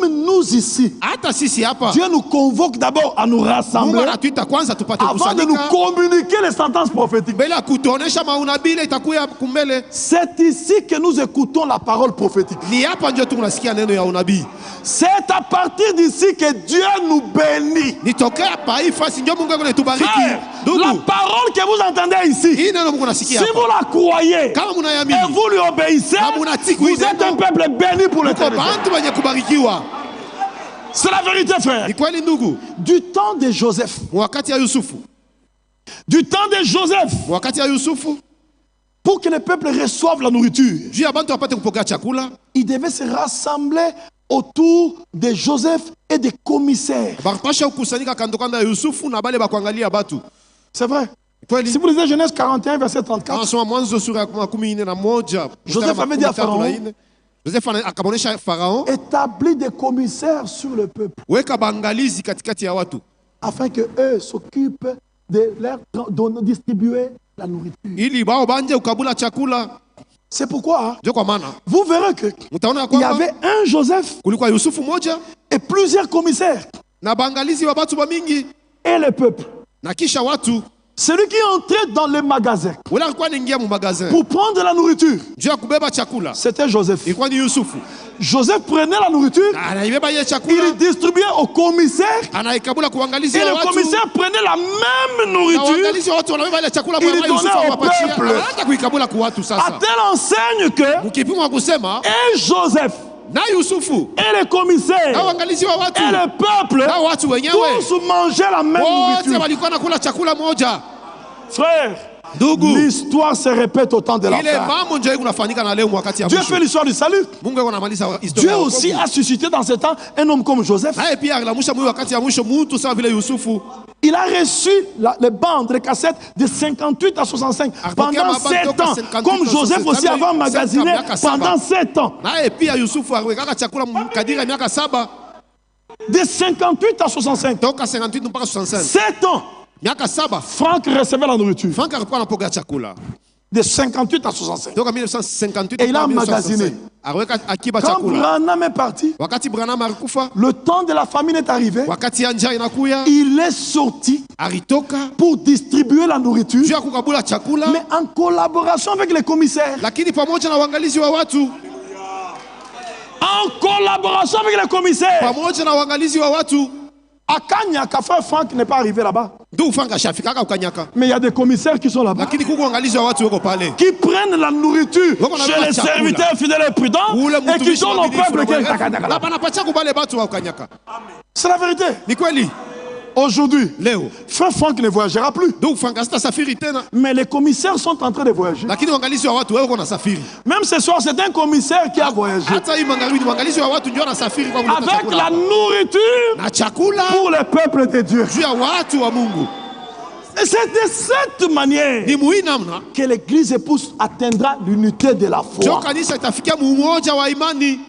même nous ici, Hata sisi hapa Dieu nous convoque d'abord à nous Mungu rassembler anatuita kwanza tupate avant de nous kusanyika. communiquer les sentences prophétiques. Mbele ya kutuonesha maunabii ile itakuya kumbele. C'est ici que nous écoutons la parole prophétique. Ni hapa ndio tunasikia neno ya unabii. C'est à partir d'ici que Dieu nous bénit. Nitokea hapa hii fasi ndio Mungu anatubariki. Frère, la parole que vous entendez ici, Hii neno Mungu anasikia si hapa. vous la croyez Kama et mnayamini, vous lui obéissez, vous êtes un peuple béni pour kwa l'éternité. bantu wenye kubarikiwa. C'est la vérité, frère. Ni kweli ndugu. Du temps de Joseph, Wakati ya Yusufu. du temps de Joseph, Wakati ya Yusufu, pour que le peuple reçoive la nourriture, juu ya bantu wapate kupokea chakula, il devait se rassembler autour de Joseph et des commissaires. bakapasha kukusanyika kando kando ya Yusufu na bale bakuangalia batu. C'est vrai. Kweli. Si vous lisez Genèse 41, verset 34, Anasoma Mwanzo sura ya 11. Joseph avait dit à Pharaon, Joseph akabonesha Farao, établis des commissaires sur le peuple, weka bangalizi katikati ya watu afin que eux s'occupent de leur distribuer la nourriture. ili bao banje ukabula chakula. C'est pourquoi Ndio kwa maana vous verrez que mtaona il y kwamba avait un Joseph kulikuwa Yusufu moja et plusieurs commissaires na bangalizi wa batu bamingi et le peuple. na kisha watu Celui qui entrait dans les magasins wala alikuwa anaingia mu magazin pour prendre de la nourriture, juu ya kubeba chakula, c'était Joseph. ilikuwa ni Yusufu. Joseph prenait la nourriture, Anaibeba ile il chakula, distribuait aux commissaires anaikabula kuangalizia et le watu. commissaire prenait la même Na nourriture. waangalizi wa watu wanabeba ile chakula Il kwa donnait Yusufu au awapatia. peuple. Anaanza kuikabula kwa watu À sasa. telle enseigne que Mkipimo wa kusema et Joseph na Yusufu et les commissaires na waangalizi wa watu et le peuple na watu wenyewe tous mangeaient la même wote nourriture. walikuwa nakula chakula moja. Frère, Ndugu, l'histoire se répète au temps de la ile fin. mambo ndio kunafanyika na leo wakati ya Dieu mwisho. fait l'histoire du salut. Mungu anamaliza Dieu historia. aussi a suscité dans ce temps un homme comme Joseph. Naye pia alilamusha mwi wakati ya mwisho mtu sawa vile Yusufu. Il a reçu les bandes, les cassettes de 58 à 65 pendant 7 ans. Comme Joseph aussi avait emmagasiné pendant 7 ans. Naye pia Yusufu aliweka chakula kadiri ya miaka 7 De 58 à 65. toka 58 mpaka 65. 7 ans. Miaka 7 Franck recevait la nourriture. Frank alikuwa anapokea chakula. De 58 à 65. Toka 1958 Et il a mpaka 1965. emmagasiné. Aliweka akiba Quand chakula. Branham est parti, Wakati Branham alikufa, le temps de la famine est arrivé. wakati ya njaa inakuya, Il est sorti alitoka pour distribuer la juu nourriture, ya kukabula chakula, mais en collaboration avec les commissaires. lakini pamoja na uangalizi wa watu, En collaboration avec les commissaires. pamoja na uangalizi wa watu. À Kanyaka, frère Franck n'est pas arrivé là-bas. Ndio Frank ashafikaka ukanyaka. Mais il y a des commissaires qui sont là-bas, Lakini kuko uangalizi wa watu wako pale. qui prennent la nourriture Donc on a chez même les chakula. serviteurs fidèles et prudents Ule et qui mtumishi donnent au mwaminifu peuple. na na panapatia kubale batu wa ukanyaka. C'est la vérité. Ni kweli Aujourd'hui, leo frère Franck ne voyagera plus. ndio Frank asitasafiri tena, Mais les commissaires sont en train de voyager. lakini uangalizi wa watu wako wanasafiri. Même ce soir, c'est un commissaire qui a voyagé Hata hii magharibi uangalizi wa watu ndio wanasafiri kwa kuleta avec chakula. la nourriture Na chakula pour le peuple de Dieu. juu ya watu wa Mungu. Et c'est de cette manière Ni muhimu namna que l'église épouse atteindra l'unité de la ndio foi. kanisa itafikia umoja wa imani.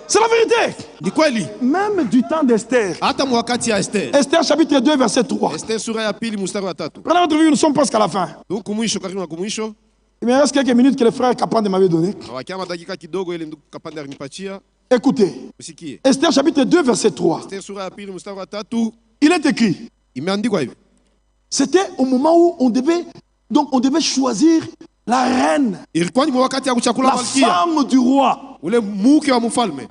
C'est la vérité. Ni kweli Même du temps d'Esther. hata mwakati ya Esther. Esther chapitre 2 verset 3. Esther sura ya pili mstari wa 3. Prenez votre vie, nous sommes presque à la fin. Donc kumwisho, karibu na kumwisho. Il me reste quelques minutes que le frère Kapande m'avait donné. Wakiama dakika kidogo ile ndugu Kapande alinipatia. Écoutez, Usikie. Esther chapitre 2 verset 3. Esther sura ya pili mstari wa 3 Il est écrit, imeandikwa hivi. c'était au moment où on devait choisir la reine, Ilikuwa ni wakati ya kuchakula la malkia, femme du roi. ule mke wa mfalme.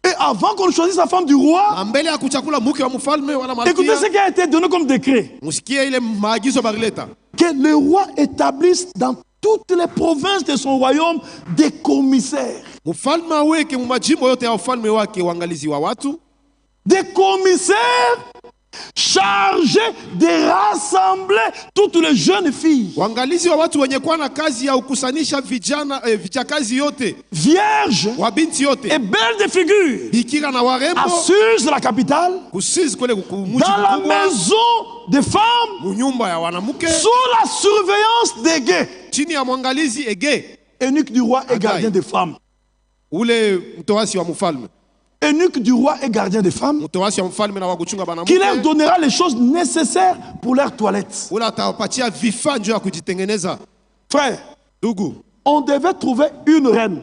Et avant qu'on choisisse la femme du roi, Na mbele ya kuchakula mke wa mfalme wala écoutez ce malkia, qui a été donné comme décret. musikie ile maagizo barileta. Que le roi établisse dans toutes les provinces de son royaume des commissaires. Mfalme aweke mu majimbo yote ya ufalme wake uangalizi wa watu, Des commissaires chargés de rassembler toutes les jeunes filles, uangalizi wa watu wenye kuwa na kazi ya ukusanisha vijana vichakazi yote, vierges wa binti et yote, belles de figure, bikira na warembo, à Suse, la capitale, kusizi kule kumuji dans la mkubwa, maison des femmes, munyumba ya wanamuke, sous la surveillance des gays, chini ya mwangalizi Ege, eunuque du roi et gardien des femmes. ule mtoasi wa mfalme. eunuque du roi et gardien des femmes, mtoasi wa mfalme na wa kuchunga qui banamuke, leur donnera les choses nécessaires pour leur toilette. ule atawapatia vifaa njoo ya kujitengeneza. Frère, Ndugu, on devait trouver une reine.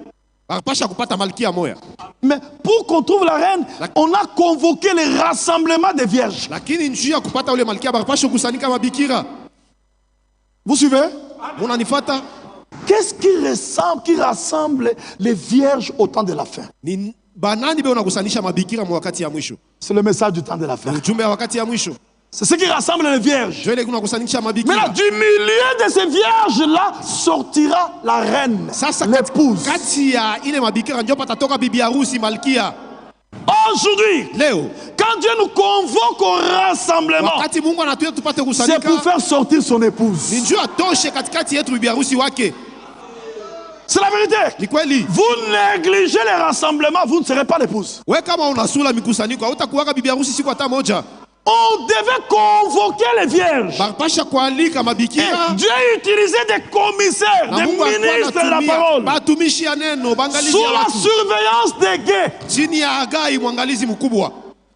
bakapasha kupata malkia moya. Mais pour qu'on trouve la reine, on a convoqué les rassemblements des vierges. Lakini njoo ya kupata ule malkia bakapasha kusanika mabikira. Vous suivez? Munanifata? Qu'est-ce qui rassemble les vierges au temps de la fin? Ni banani be unakusanisha mabikira mu wakati ya mwisho? C'est le message du temps de la fin. Ujumbe wa wakati ya mwisho. C'est ce qui rassemble les vierges. Njoo ile kunakusanisha mabikira. Mais là, du milieu de ces vierges-là sortira la reine, Sasa l'épouse. kati ya ile mabikira njoo patatoka bibi harusi malkia. Aujourd'hui, Leo quand Dieu nous convoque au rassemblement, wakati Mungu anatuita tupate c'est kusanika, pour faire sortir son épouse. ni njoo atoshe katikati yetu bibi harusi wake. C'est la vérité. Ni kweli. Vous négligez les rassemblements, vous ne serez pas l'épouse. Wewe kama unasula mikusanyiko hautakuwaka bibi harusi siku hata moja. On devait convoquer les vierges. Bakapasha kualika mabikira. Et Dieu utilisait des commissaires, Na des Mungu alikuwa ministres de la anatumia parole, batumishi ya neno, bangalizi sous ya la watu. surveillance des guets. Chini ya Hagai mwangalizi mkubwa.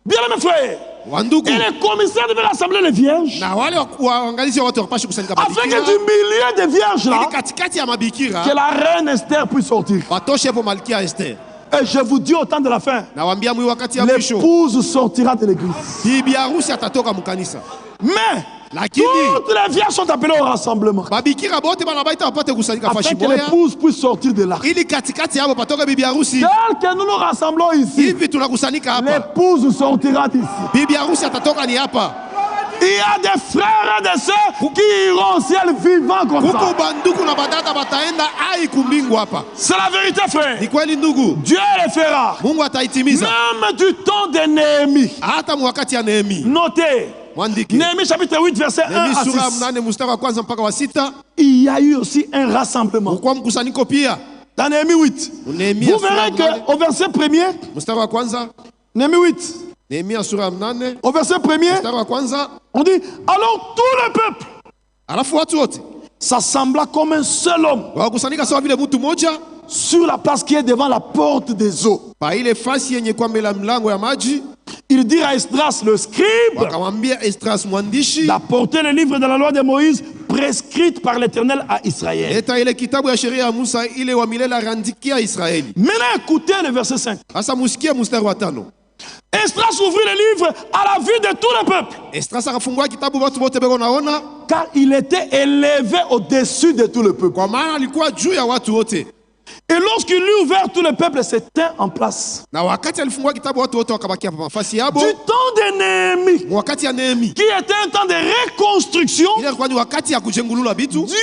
Bien mes frères. Wandugu. Et les commissaires devaient rassembler les vierges, Na wale waangalizi wa watu wakapasha kusanyika afin mabikira. que du milieu des vierges là, Ili katikati ya mabikira que la reine Esther puisse sortir. watoshe po malkia Esther. Et je vous dis au temps de la fin, Nawaambia mwi wakati ya mwisho l'épouse sortira de l'église. bibi harusi atatoka mkanisa. Mais Lakini toutes les vierges sont appelées au rassemblement, babikira bote banabaita wapate kusanyika fashi afin que moya. l'épouse puisse sortir de là. Ili katikati yabo patoka bibi harusi. Tel que nous nous rassemblons ici, Hivi tunakusanyika hapa. l'épouse sortira d'ici. Bibi harusi atatoka ni hapa. Il y a des frères et des sœurs qui iront au ciel vivant comme Huko ça. banduku na badada bataenda ai kumbingu hapa. C'est la vérité, frère. Ni kweli ndugu. Dieu le fera. Mungu ataitimiza. Même du temps de Néhémie. Hata mwakati ya Nehemi. Notez, Mwandike. Néhémie chapitre 8, verset 1 Nehemi à sura 6. 8 mstari wa kwanza mpaka wa 6. Il y a eu aussi un rassemblement. Kwa mkusanyiko pia. Dans Néhémie 8. Nehemia Vous verrez qu'au verset 1er, mstari wa kwanza. Néhémie 8, Nehemia sura 8 au verset 1er, mstari wa kwanza. on dit, alors tout le peuple Alafu watu wote s'assembla comme un seul homme wakusanyika sawa vile mtu mmoja sur la place qui est devant la porte des eaux. pa ile fasi yenye kwa mbele ya mlango ya maji. Il dit à Esdras le scribe Wakamwambia Esdras mwandishi, d'apporter le livre de la loi de Moïse prescrite par l'Éternel à Israël. leta ile kitabu ya sheria ya Musa ile wa milele arandikia Israeli. Maintenant écoutez le verset 5. Sasa musikie mstari wa 5. Esdras ouvrit le livre à la vue de tout le peuple, Esdras akafungua kitabu watu wote beko naona, car il était élevé au-dessus de tout le peuple. kwa maana alikuwa juu ya watu wote. Et lorsqu'il eut ouvert, tout le peuple se tint en place. Na wakati alifungua kitabu watu wote wakabaki hapa nafasi yabo. Du temps de Néhémie, Wakati ya Nehemi qui était un temps de reconstruction, ile ilikuwa ni wakati ya kujengulula vitu. Dieu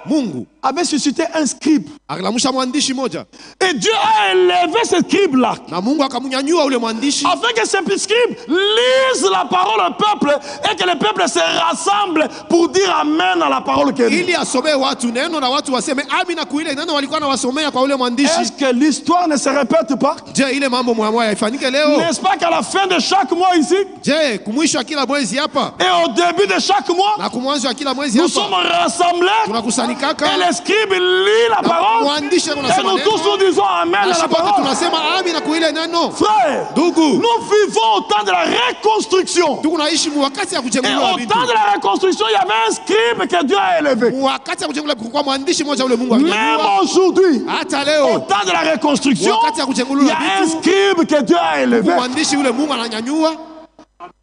Mungu avait suscité un scribe. akalamusha mwandishi moja, Et Dieu a élevé ce scribe-là, na Mungu akamunyanyua ule mwandishi afin que ce scribe lise la parole au peuple et que le peuple se rassemble pour dire Amen à la parole qu'il dit. ili asomee watu neno na watu waseme amina kuile neno walikuwa nawasomea kwa ule mwandishi. Est-ce que l'histoire ne se répète pas? Je, ile mambo mwamwa yaifanyike leo? N'est-ce pas qu'à la fin de chaque mois ici Je, kumwisho wa kila mwezi hapa et au début de chaque mois, na kumwanzo wa kila mwezi nous hapa sommes rassemblés tunakusanikaka et le scribe lit la parole mwandishi et anasema nous tous nous neno disons Amen à na la sisi wote parole. tunasema amina kuile neno. Frère, Ndugu, nous vivons au temps de la reconstruction. tuko naishi wakati ya Et kujengulula au vitu. temps de la reconstruction, il y avait un scribe que Dieu a élevé. Wakati ya kujengulula kwa mwandishi mmoja ule Mungu Même alinyanyua. aujourd'hui, Hata au leo temps de la reconstruction, wakati ya il y kujengulula a un vitu scribe que Dieu a élevé. mwandishi ule Mungu ananyanyua.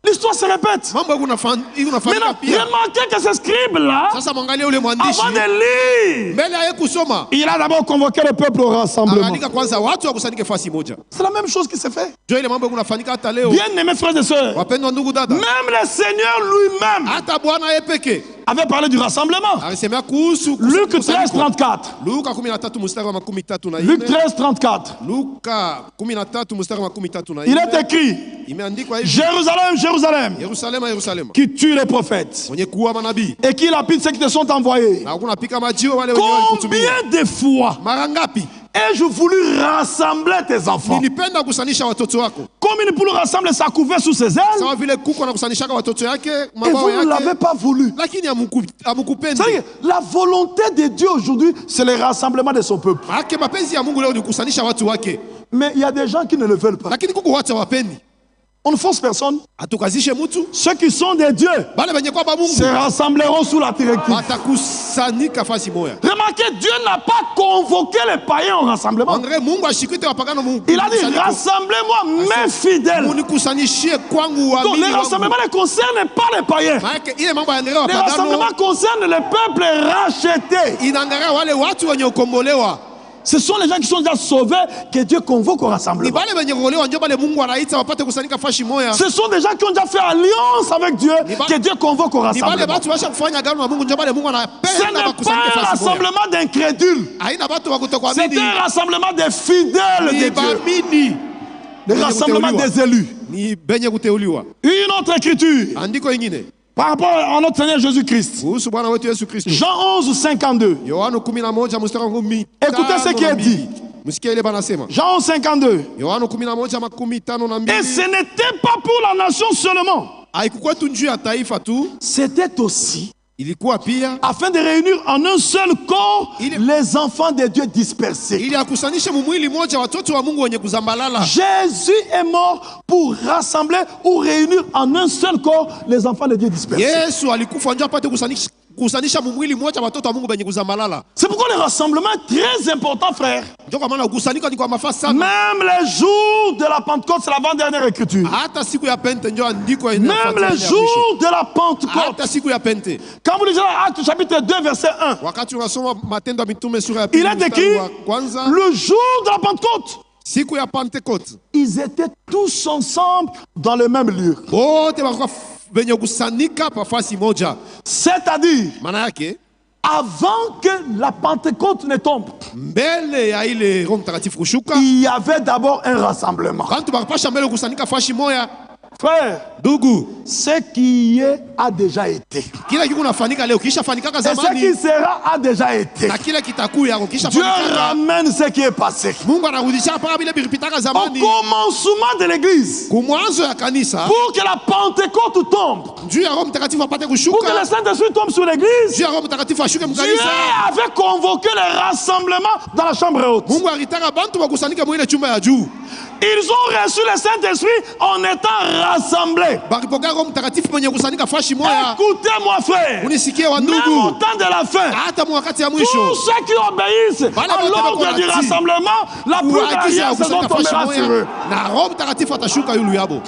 L'histoire se répète. Mambo unafanyika Maintenant, pia. remarquez que ce scribe-là, Sasa mwangalie ule mwandishi avant de lire, mbele ya kusoma il a d'abord convoqué le peuple au rassemblement. akaandika kwanza watu wakusanyike fasi moja. C'est la même chose qui se fait. Jo, ile mambo unafanyika hata leo. Bien aimés frères et sœurs, Wapendwa ndugu dada, même le Seigneur lui-même hata Bwana yeye peke avait parlé du rassemblement. alisemea kuhusu Luc 13, kusanyiko. 34. Luka 13 mstari wa 34. Luc 13, 34. Luka 13 mstari wa 34. Il est écrit, Imeandikwa hivi: Jérusalem, Jérusalem, Yerusalema, Yerusalema, qui tue les prophètes mwenye kuua manabii et qui lapide ceux qui te sont envoyés. na unapika majiwe wale wenye walikutumia. Combien de fois Mara ngapi ai-je voulu rassembler tes enfants? nilipenda kusanisha watoto wako Comme il peut le rassembler sa couvert sous ses ailes, sawa vile kuku anakusanishaka watoto yake et mabao vous ne l'avez yake, pas voulu. lakini amukupendi. C'est-à-dire, la volonté de Dieu aujourd'hui, c'est le rassemblement de son peuple. Maana mapenzi ya Mungu leo ni kusanisha watu wake. Mais il y a des gens qui ne le veulent pas. lakini kuko watu hawapendi. On ne force personne. Hatukazishe mtu. Ceux qui sont des dieux Bale benye kwa Mungu se rassembleront sous la directive. watakusanyika fasi moja. Remarquez, Dieu n'a pas convoqué les païens au rassemblement. Andre Mungu ashikite wapagano Mungu. Il a dit, rassemblez-moi mes fidèles. Munikusanyishie kwangu Donc waamini les rassemblements ne concernent pas les païens. Maana ile mambo ya Andre Les wapagano rassemblements concernent les peuples rachetés. inaangalia wale watu wenye ukombolewa. Ce sont les gens qui sont déjà sauvés que Dieu convoque au Ni rassemblement. bale benye kuolewa ndio bale Mungu anaita wapate kusanyika fashi moja. Ce sont des gens qui ont déjà fait alliance avec Dieu que Dieu convoque au Ni bale rassemblement. watu washa kufanya agano na Mungu ndio bale Mungu Ce anapenda n'est wakusanyike pas un fashi moja. rassemblement d'incrédules. Haina watu wa C'est kutokuamini. un rassemblement des fidèles de Ni Dieu. baamini. Le rassemblement des élus. Ni benye kuteuliwa. Une autre écriture Andiko ingine par rapport à notre Seigneur Jésus-Christ. kuhusu Bwana wetu Yesu Kristo. Jean 11, 52. Yohana 11 mstari wa 10. Écoutez ce qui est dit. Msikie ile banasema. Jean 11, 52. Yohana 11:52. Et ce n'était pas pour la nation seulement. Haikuwa tu njuu ya taifa tu, C'était aussi ilikuwa pia afin de réunir en un seul corps Il- les enfants de Dieu dispersés. ili akusanishe mumwili moja watoto wa Mungu wenye kuzambalala. Jésus est mort pour rassembler ou réunir en un seul corps les enfants de Dieu dispersés. Yesu alikufa ndio apate kusanisha mumwili moja watoto wa Mungu wenye kuzambalala. C'est pourquoi le rassemblement est très important, frère. Ndio kwa maana kukusanyika ni kwa mafaa sana. Même les jours de la Pentecôte, c'est l'avant-dernière écriture. Hata siku ya Pente ndio andiko Même les jours de la Pentecôte. Hata siku ya Pente. Quand vous lisez Actes chapitre 2, verset 1, Wakati unasoma Matendo ya Mitume sura ya il pili est mstari écrit wa kwanza, le jour de la Pentecôte. siku ya Pentecote. Ils étaient tous ensemble dans le même lieu. Wote walikuwa wenye kusanika pa fasi moja. C'est-à-dire, Maana yake avant que la Pentecôte ne tombe, mbele ya ile Roho Mtakatifu kushuka, il y avait d'abord un rassemblement. bantu bakapasha mbele kusanika fashi moya. Frère, Ndugu, ce qui est a déjà été. kila kitu kunafanyika leo kisha fanikaka Et ce zamani qui sera a déjà été. na kila kitakuya kisha Dieu fanikaka. ramène ce qui est passé. Mungu anarudisha paka vile vilipitaka Au zamani. commencement de l'église, Kumwanzo ya kanisa, pour que la Pentecôte tombe, juu ya Roho Mtakatifu apate pour que kushuka, le Saint-Esprit tombe sur l'église, juu ya Roho Mtakatifu ashuke Dieu mkanisa. avait convoqué le rassemblement dans la chambre haute. Mungu alitaka bantu wakusanyike mwile chumba ya juu. Ils ont reçu le Saint-Esprit en étant rassemblés. Bakipokea Roho Mtakatifu mwenye kusanyika fashi moya. Écoutez-moi, frère. Unisikie wa Même au ndugu, temps de la fin, hata mwakati ya tous mwisho ceux qui obéissent Bala à wote l'ordre wako du natii. rassemblement, la pluie de la uagize ya saison kusanyika fashi tombera sur eux. moya na Roho Mtakatifu atashuka yulu yabo.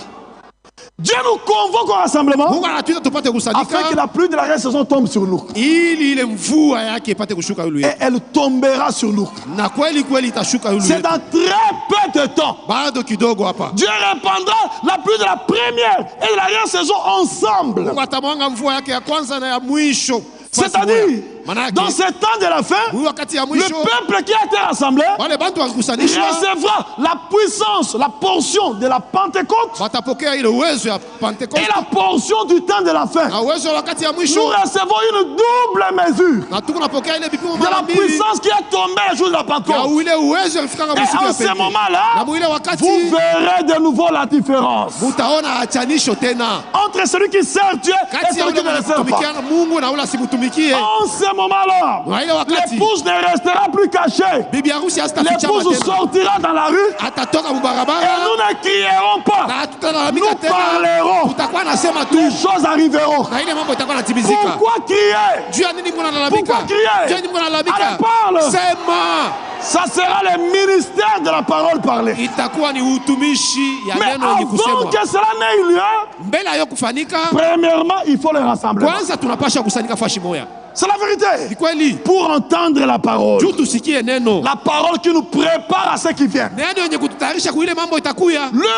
Dieu nous convoque au rassemblement Mungu anatuita tupate afin que kusanyika la pluie de la saison tombe sur nous. ili ile mvua yake ipate kushuka yulu Et yetu. elle tombera sur nous. Na kweli kweli itashuka yulu C'est yetu. dans très peu de temps. Bado kidogo hapa. Dieu répandra la pluie de la première et de la dernière saison ensemble. Mungu atamwanga mvua yake ya kwanza na ya mwisho. C'est-à-dire, Manake, dans ce temps de la fin, huyu wakati ya le mwisho peuple qui a été rassemblé wale bantu wakikusanyishwa recevra la puissance, la portion de la Pentecôte watapokea ile uwezo ya et Pentecoste la portion du temps de la fin. na uwezo wa wakati ya Nous mwisho, recevons une double mesure na tuko napokea ile vipimo de mara la mbili puissance qui est tombée le jour de la ya Pentecôte. ile uwezo ulifika kama Et siku en ya ce Pentecoste. moment-là, Na mwile wakati vous verrez de nouveau la différence mutaona achanisho tena entre celui qui sert Dieu et kati ya celui qui ule ne le sert pas. mtumikia Mungu na ule asimutumikie. En ce moment-là, Na ile wakati l'épouse ne restera plus cachée. bibi harusi hasitafichama L'épouse tena, sortira dans la rue atatoka et mubarabara nous ne crierons na pas. hatutalalamika Nous tena, parlerons. tutakuwa nasema tu Les choses arriveront. na ile mambo itakuwa natimizika. Pourquoi crier? Juu ya nini Mungu analalamika? Pourquoi crier? Juu ya nini Mungu analalamika? Allez, parle. Sema. Ça sera le ministère de la parole parlée. Itakuwa ni utumishi ya Mais neno yenye avant kusemwa. que cela n'ait eu lieu, Mbele ya kufanyika, premièrement, il faut le rassemblement. kwanza tunapasha kusanyika fashi moya. C'est la vérité. Ni kweli. Pour entendre la parole. Juu tusikie neno. La parole qui nous prépare à ce qui vient. Neno yenye kututayarisha kwa ile mambo itakuya. Le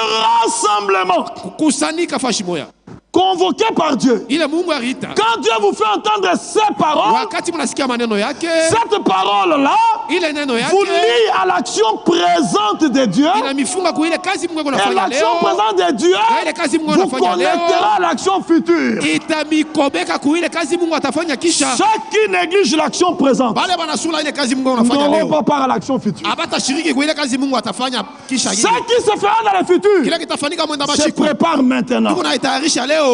rassemblement Kukusanyika fashi moya. convoqué par Dieu. Ile Mungu aliita. Quand Dieu vous fait entendre ces paroles, Wakati mnasikia maneno yake, cette parole-là ile neno vous yake lie à l'action présente de Dieu. inamifunga kwa ile kazi Mungu Et anafanya l'action leo. présente de Dieu Na ile kazi Mungu vous anafanya leo connectera à l'action future. itamikobeka kwa ile kazi Mungu atafanya kisha. Ceux qui négligent l'action présente Bale banasula ile kazi Mungu anafanya n'auront leo. pas part à l'action future. Abatashiriki kwa ile kazi Mungu atafanya kisha Ce ile. qui se fera dans le futur Kile kitafanyika mwenda se mashiku. prépare maintenant. Mungu anaitayarisha leo.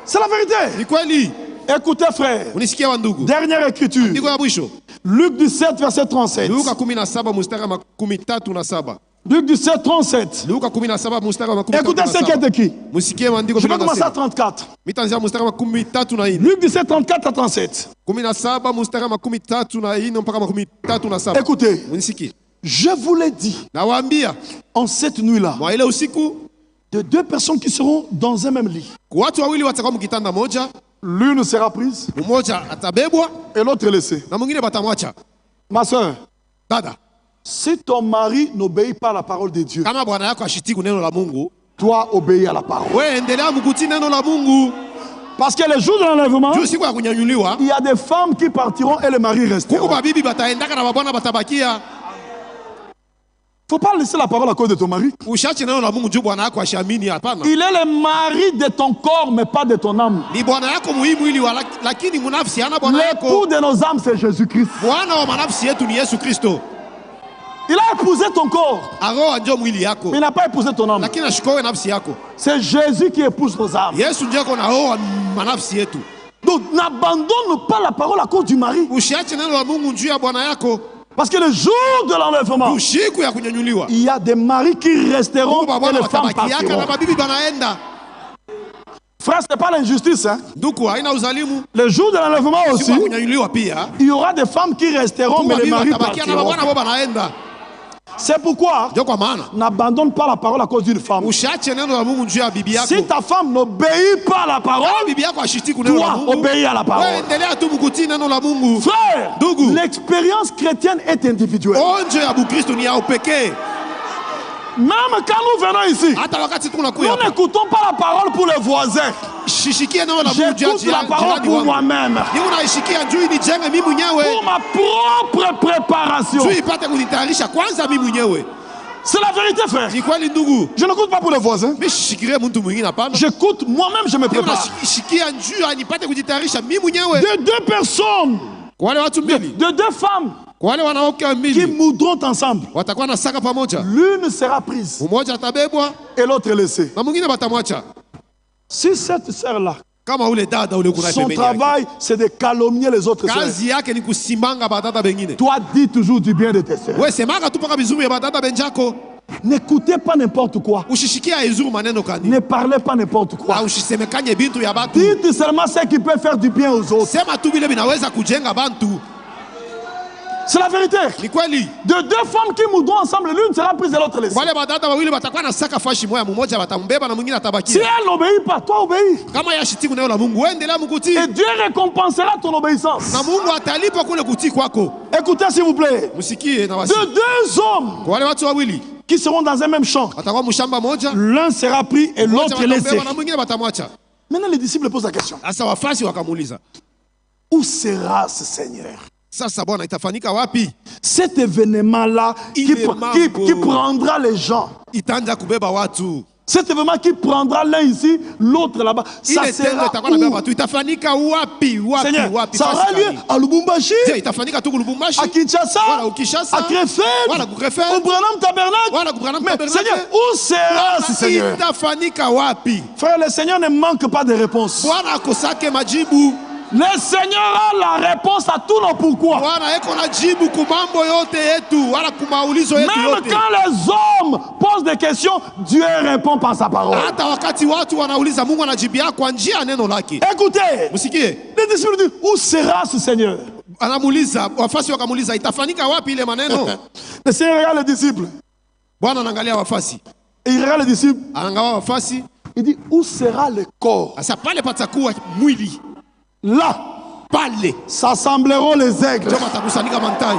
C'est la vérité. Ni kweli. Écoutez, frère. Unisikia wa ndugu. Dernière écriture. Ndiko ya mwisho. Luc 17, verset 37. Luka 17 mstari wa 37. Luc 17, 37. Luka 17 mstari wa 37. Écoutez ce qui est écrit. Musikie maandiko Je vais commencer à vinasema. 34. Mitaanzia mstari wa 34. Luc 17, 34 à 37. 17 mstari wa 34 mpaka 37. Écoutez, Munisikie. je vous l'ai dit, Nawaambia, en cette nuit-là, mwa ile usiku de deux personnes qui seront dans un même lit. watu wawili watakuwa mkitanda moja, L'une sera prise mmoja atabebwa et l'autre laissée. na mwingine batamwacha. Ma soeur, Dada, si ton mari n'obéit pas à la parole de Dieu, kama bwana yako ashitiku neno la Mungu, toi obéis à la parole. wewe endelea mkutii neno la Mungu. Parce que le jour de l'enlèvement, Juu siku ya kunyanyuliwa, il y a des femmes qui partiront et les maris kuko resteront. babibi bataendaka na babwana batabakia. Faut pas laisser la parole à cause de ton mari. Ushache neno la Mungu juu bwana yako ashamini, hapana. Il est le mari de ton corps, mais pas de ton âme. Ni bwana yako muhimu ili lakini munafsi hana bwana L'époux yako. de nos âmes, c'est Jésus-Christ. Bwana wa manafsi yetu ni Yesu Kristo. Il a épousé ton corps, Aroa ndio mwili yako, mais il n'a pas épousé ton âme. lakini ashikowe nafsi yako. C'est Jésus qui épouse nos âmes. Yesu ndio ako na roho manafsi yetu. Donc n'abandonne pas la parole à cause du mari. Usiache neno la Mungu juu ya bwana yako. Parce que le jour de l'enlèvement, Ushiku ya kunyanyuliwa, il y a des maris qui resteront et babwana les femmes batabakiaka na partiront. babibi banaenda. Frère, ce n'est pas l'injustice. Hein? Nduku haina uzalimu. Le jour de l'enlèvement Siku aussi, ya kunyanyuliwa pia, il y aura des femmes qui resteront, mais les maris batabakia na partiront. babwana wao banaenda. C'est pourquoi Ndio kwa maana n'abandonne pas la parole à cause d'une femme. usiache neno la Mungu juu ya bibi yako. Si ta femme n'obéit pas à la parole, Kama bibi yako ashitiku neno la toi Mungu, obéis à la wewe parole. endelea tu mkutii neno la Mungu. Frère, Ndugu, l'expérience chrétienne est individuelle. onjo ya Bukristo ni ya upekee. Même quand nous venons ici, Hata wakati nous tunakuya hapa, n'écoutons pas la parole pour les voisins. shishikie neno la Mungu juu ya J'écoute la parole jirani pour wangu. moi-même. Ni unaishikia juu nijenge mimi mwenyewe, Pour ma propre préparation. juu ipate kunitayarisha kwanza mimi mwenyewe. C'est la vérité, frère. Ni kweli ndugu, Je n'écoute pas pour les voisins. mimi shishikirie mtu mwingine hapana. J'écoute moi-même, je me Mimi prépare. nashikia juu nipate kujitayarisha mimi mwenyewe. De deux personnes, Kwa wale watu mbili, de deux femmes kwa wale wanawake qui mbili moudront ensemble. watakuwa na saka pamoja, L'une sera prise mmoja atabebwa et l'autre laissée. na mwingine batamwacha. Si cette sœur-là, Kama ule dada ule kuna son pembeni yake, travail, c'est de calomnier les autres sœurs. kazi yake ni kusimanga badada bengine. Toi, dis toujours du bien de tes sœurs. Wewe semaka tu paka bizuri ya badada benjako, N'écoutez pas n'importe quoi. ushishikia izuru maneno kani. Ne parlez pas n'importe quoi. Na ushisemekanye bintu ya batu. Dites seulement ce qui peut faire du bien aux autres. Sema tu vile vinaweza kujenga bantu. C'est la vérité. Ni kweli. De deux femmes qui moudront ensemble, l'une sera prise et l'autre laissée. Wale badada wawili watakuwa na saka fashi moja, mmoja watambeba na mwingine Si atabakia. elle n'obéit pas, toi obéis. Kama yashitiku neno la Mungu, wewe endelea mkutii. Et Dieu récompensera ton obéissance. Na Mungu atalipa kule kutii kwako. Écoutez s'il vous plaît. Msikie na wasi. De deux hommes Kwa wale watu wawili qui seront dans un même champ, watakuwa mshamba moja, l'un sera pris et mmoja l'autre laissé. watambeba na mwingine watamwacha. Maintenant les disciples posent la question. Sasa wafasi wakamuuliza, Où sera ce Seigneur? sasa Bwana itafanyika wapi? Cet événement-là qui prendra les gens. Itaanza kubeba watu. Cet événement qui prendra l'un ici, l'autre là-bas. Ça Ile tendo sera itakuwa nabeba où? watu. Itafanyika wapi? Wapi? Seigneur, Wapi? ça aura Fasi lieu gani? à Lubumbashi, Je, itafanyika tu Lubumbashi, à Kinshasa, wala Ukishasa, à Krefeld, wala Krefeld, au Branham Tabernacle. wala Branham Mais Tabernacle. Seigneur, où sera ce Seigneur? Itafanyika wapi? Frère, le Seigneur ne manque pas de réponse. Bwana akosake majibu. Le Seigneur a la réponse à tous nos pourquoi. Bwana eko na jibu kumambo yote yetu, wala kumaulizo yetu Même yote. quand les hommes posent des questions, Dieu répond par sa parole. Hata wakati watu wanauliza, Mungu anajibia kwa njia ya neno lake. Écoutez, Msikie, les disciples disent, où sera ce Seigneur? anamuuliza, wafasi wakamuuliza, itafanyika wapi ile maneno? Le Seigneur regarde les disciples. Bwana anaangalia wafasi, Et il regarde les disciples. anaangalia wafasi, Il dit, où sera le corps? asa pale patakuwa mwili, Là pale s'assembleront les aigles. ndio patakusanyika mantai.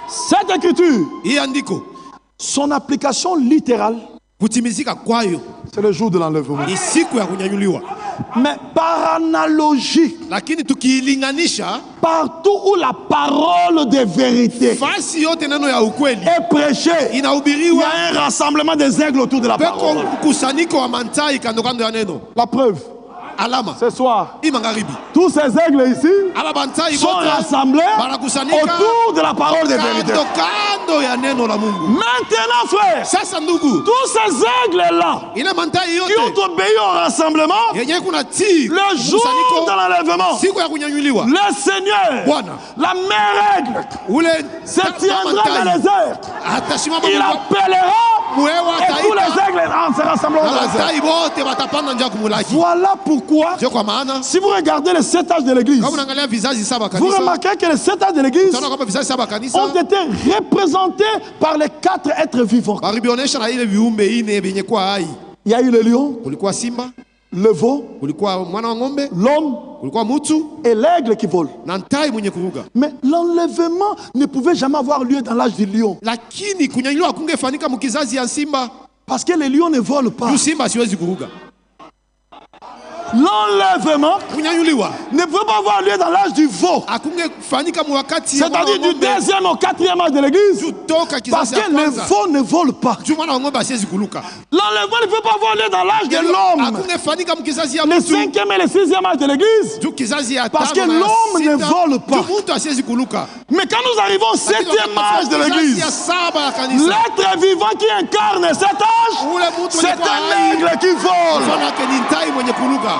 Cette écriture, Hii andiko son application littérale, kutimizika kwayo c'est le jour de l'enlèvement. ni siku ya kunyanyuliwa, Mais par analogie, lakini tukiilinganisha partout où la parole de vérité fasi yote neno ya ukweli est prêchée, il y inahubiriwa, a un rassemblement des aigles autour de la peko parole. mkusanyiko wa mantai kando kando ya neno. La preuve, alama ce soir. hii magharibi. Tous ces aigles ici Aba bantai sont wote rassemblés banakusanyika autour de la parole de vérité. kando kando ya neno la Mungu. Maintenant, frère, Sasa ndugu, tous ces aigles-là ile mantai qui yote ont obéi au rassemblement, yenye kuna tii le jour mkusanyiko, de l'enlèvement, siku ya kunyanyuliwa, le Seigneur, Bwana la meilleure aigle, ule se tiendra dans les airs. atasimama Il appellera mwewa et tous les ataita aigles se rassembleront na dans les airs. matai wote watapanda njia kumulaki. Voilà pourquoi, Ndio kwa maana si vous regardez les 7 âges de l'église, kama unaangalia vizazi saba vous kanisa, remarquez que les 7 âges de l'église utaona kwamba vizazi saba kanisa ont été représentés par les 4 êtres vivants. baribionesha na ile viumbe ine vyenye kuwa hai. Il y a eu le lion, Kulikuwa simba, le veau, kulikuwa mwana wa ng'ombe, l'homme kulikuwa mutu et l'aigle qui vole. na ntai mwenye kuruga. Mais l'enlèvement ne pouvait jamais avoir lieu dans l'âge du lion. Lakini kunyanyuliwa kungefanyika mkizazi ya simba, Parce que les lions ne volent pas. juu simba siwezi kuruga. L'enlèvement Kunyanyuliwa ne pouvait pas avoir lieu dans l'âge du veau. akungefanyika mwakati ya mwana C'est-à-dire wa du ng'ombe, 2e au 4e âge de l'église. juu toka Parce kizazi ya que les kwanza, veaux ne volent pas. juu mwana wa ng'ombe asiwezi kuluka. L'enlèvement ne peut pas avoir lieu dans l'âge de l'homme. Akungefanyika mkizazi ya Le mtu, 5e et le 6e âge de l'église. juu kizazi ya Parce tano que na ya l'homme ne sita, vole pas. juu mtu asiwezi kuluka. Mais quand nous arrivons au 7e âge de Kizazi ya l'église, saba ya kanisa, l'être vivant qui incarne cet âge, ule mtu c'est mwenye kuwa un hai, aigle qui vole. mfano wake ni ntai mwenye kuruka.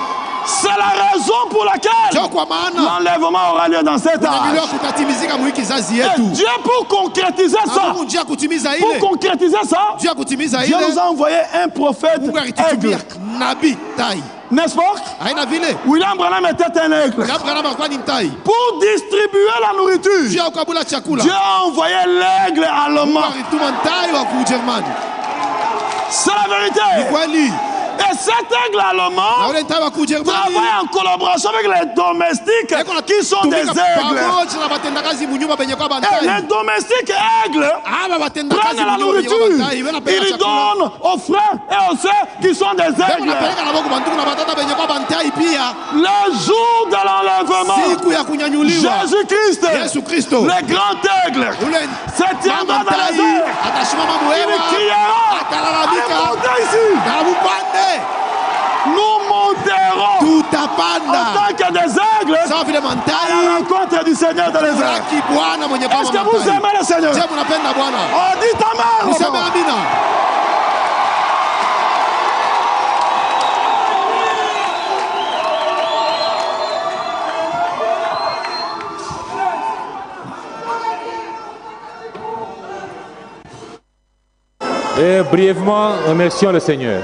C'est la raison pour laquelle Ndio kwa maana l'enlèvement aura lieu dans cet kunyanyuliwa âge. kutatimizika mwiki kizazi Et yetu. Dieu, pour concrétiser Na ça, Mungu njia ya kutimiza pour ile, concrétiser ça, njia ya kutimiza Dieu ile, nous a envoyé un prophète Mungu alitutumia aigle. nabii tai. N'est-ce pas? Haina vile. William Branham était un aigle. Abraham alikuwa ni mtai. Pour distribuer la Njia nourriture, ya kukabula chakula. Dieu a envoyé l'aigle allemand. Alituma ntai wa Kujerumani. C'est la vérité. Kweli. Et cet aigle Na allemand ule ntai wa Kujerumani travaille en collaboration avec les domestiques qui sont des aigles. pamoja na batendakazi munyumba benye kwa Et bantai. les domestiques aigles Aba batendakazi prennent la munyumba benye kwa nourriture. bantai, wanapeleka Ils chakula. donnent aux frères et aux sœurs qui sont des Beko aigles. napeleka na boko banduku na batata benye kwa bantai pia. Le jour de l'enlèvement, Siku ya kunyanyuliwa Jésus-Christ, Yesu Kristo le grand aigle, ule se tiendra dans les ntai airs. atasimama Il mwewa criera. atalalamika Montez ici. na mupande Nous monterons en tutapanda tant que des aigles sawa vile à la mantai rencontre du Seigneur dans les airs. Raki Bwana mwenye Est-ce que kama vous mantai. aimez le Seigneur? Je mnapenda Bwana. Oh, dites amen. Niseme Maman. amina. Et brièvement, remercions le Seigneur.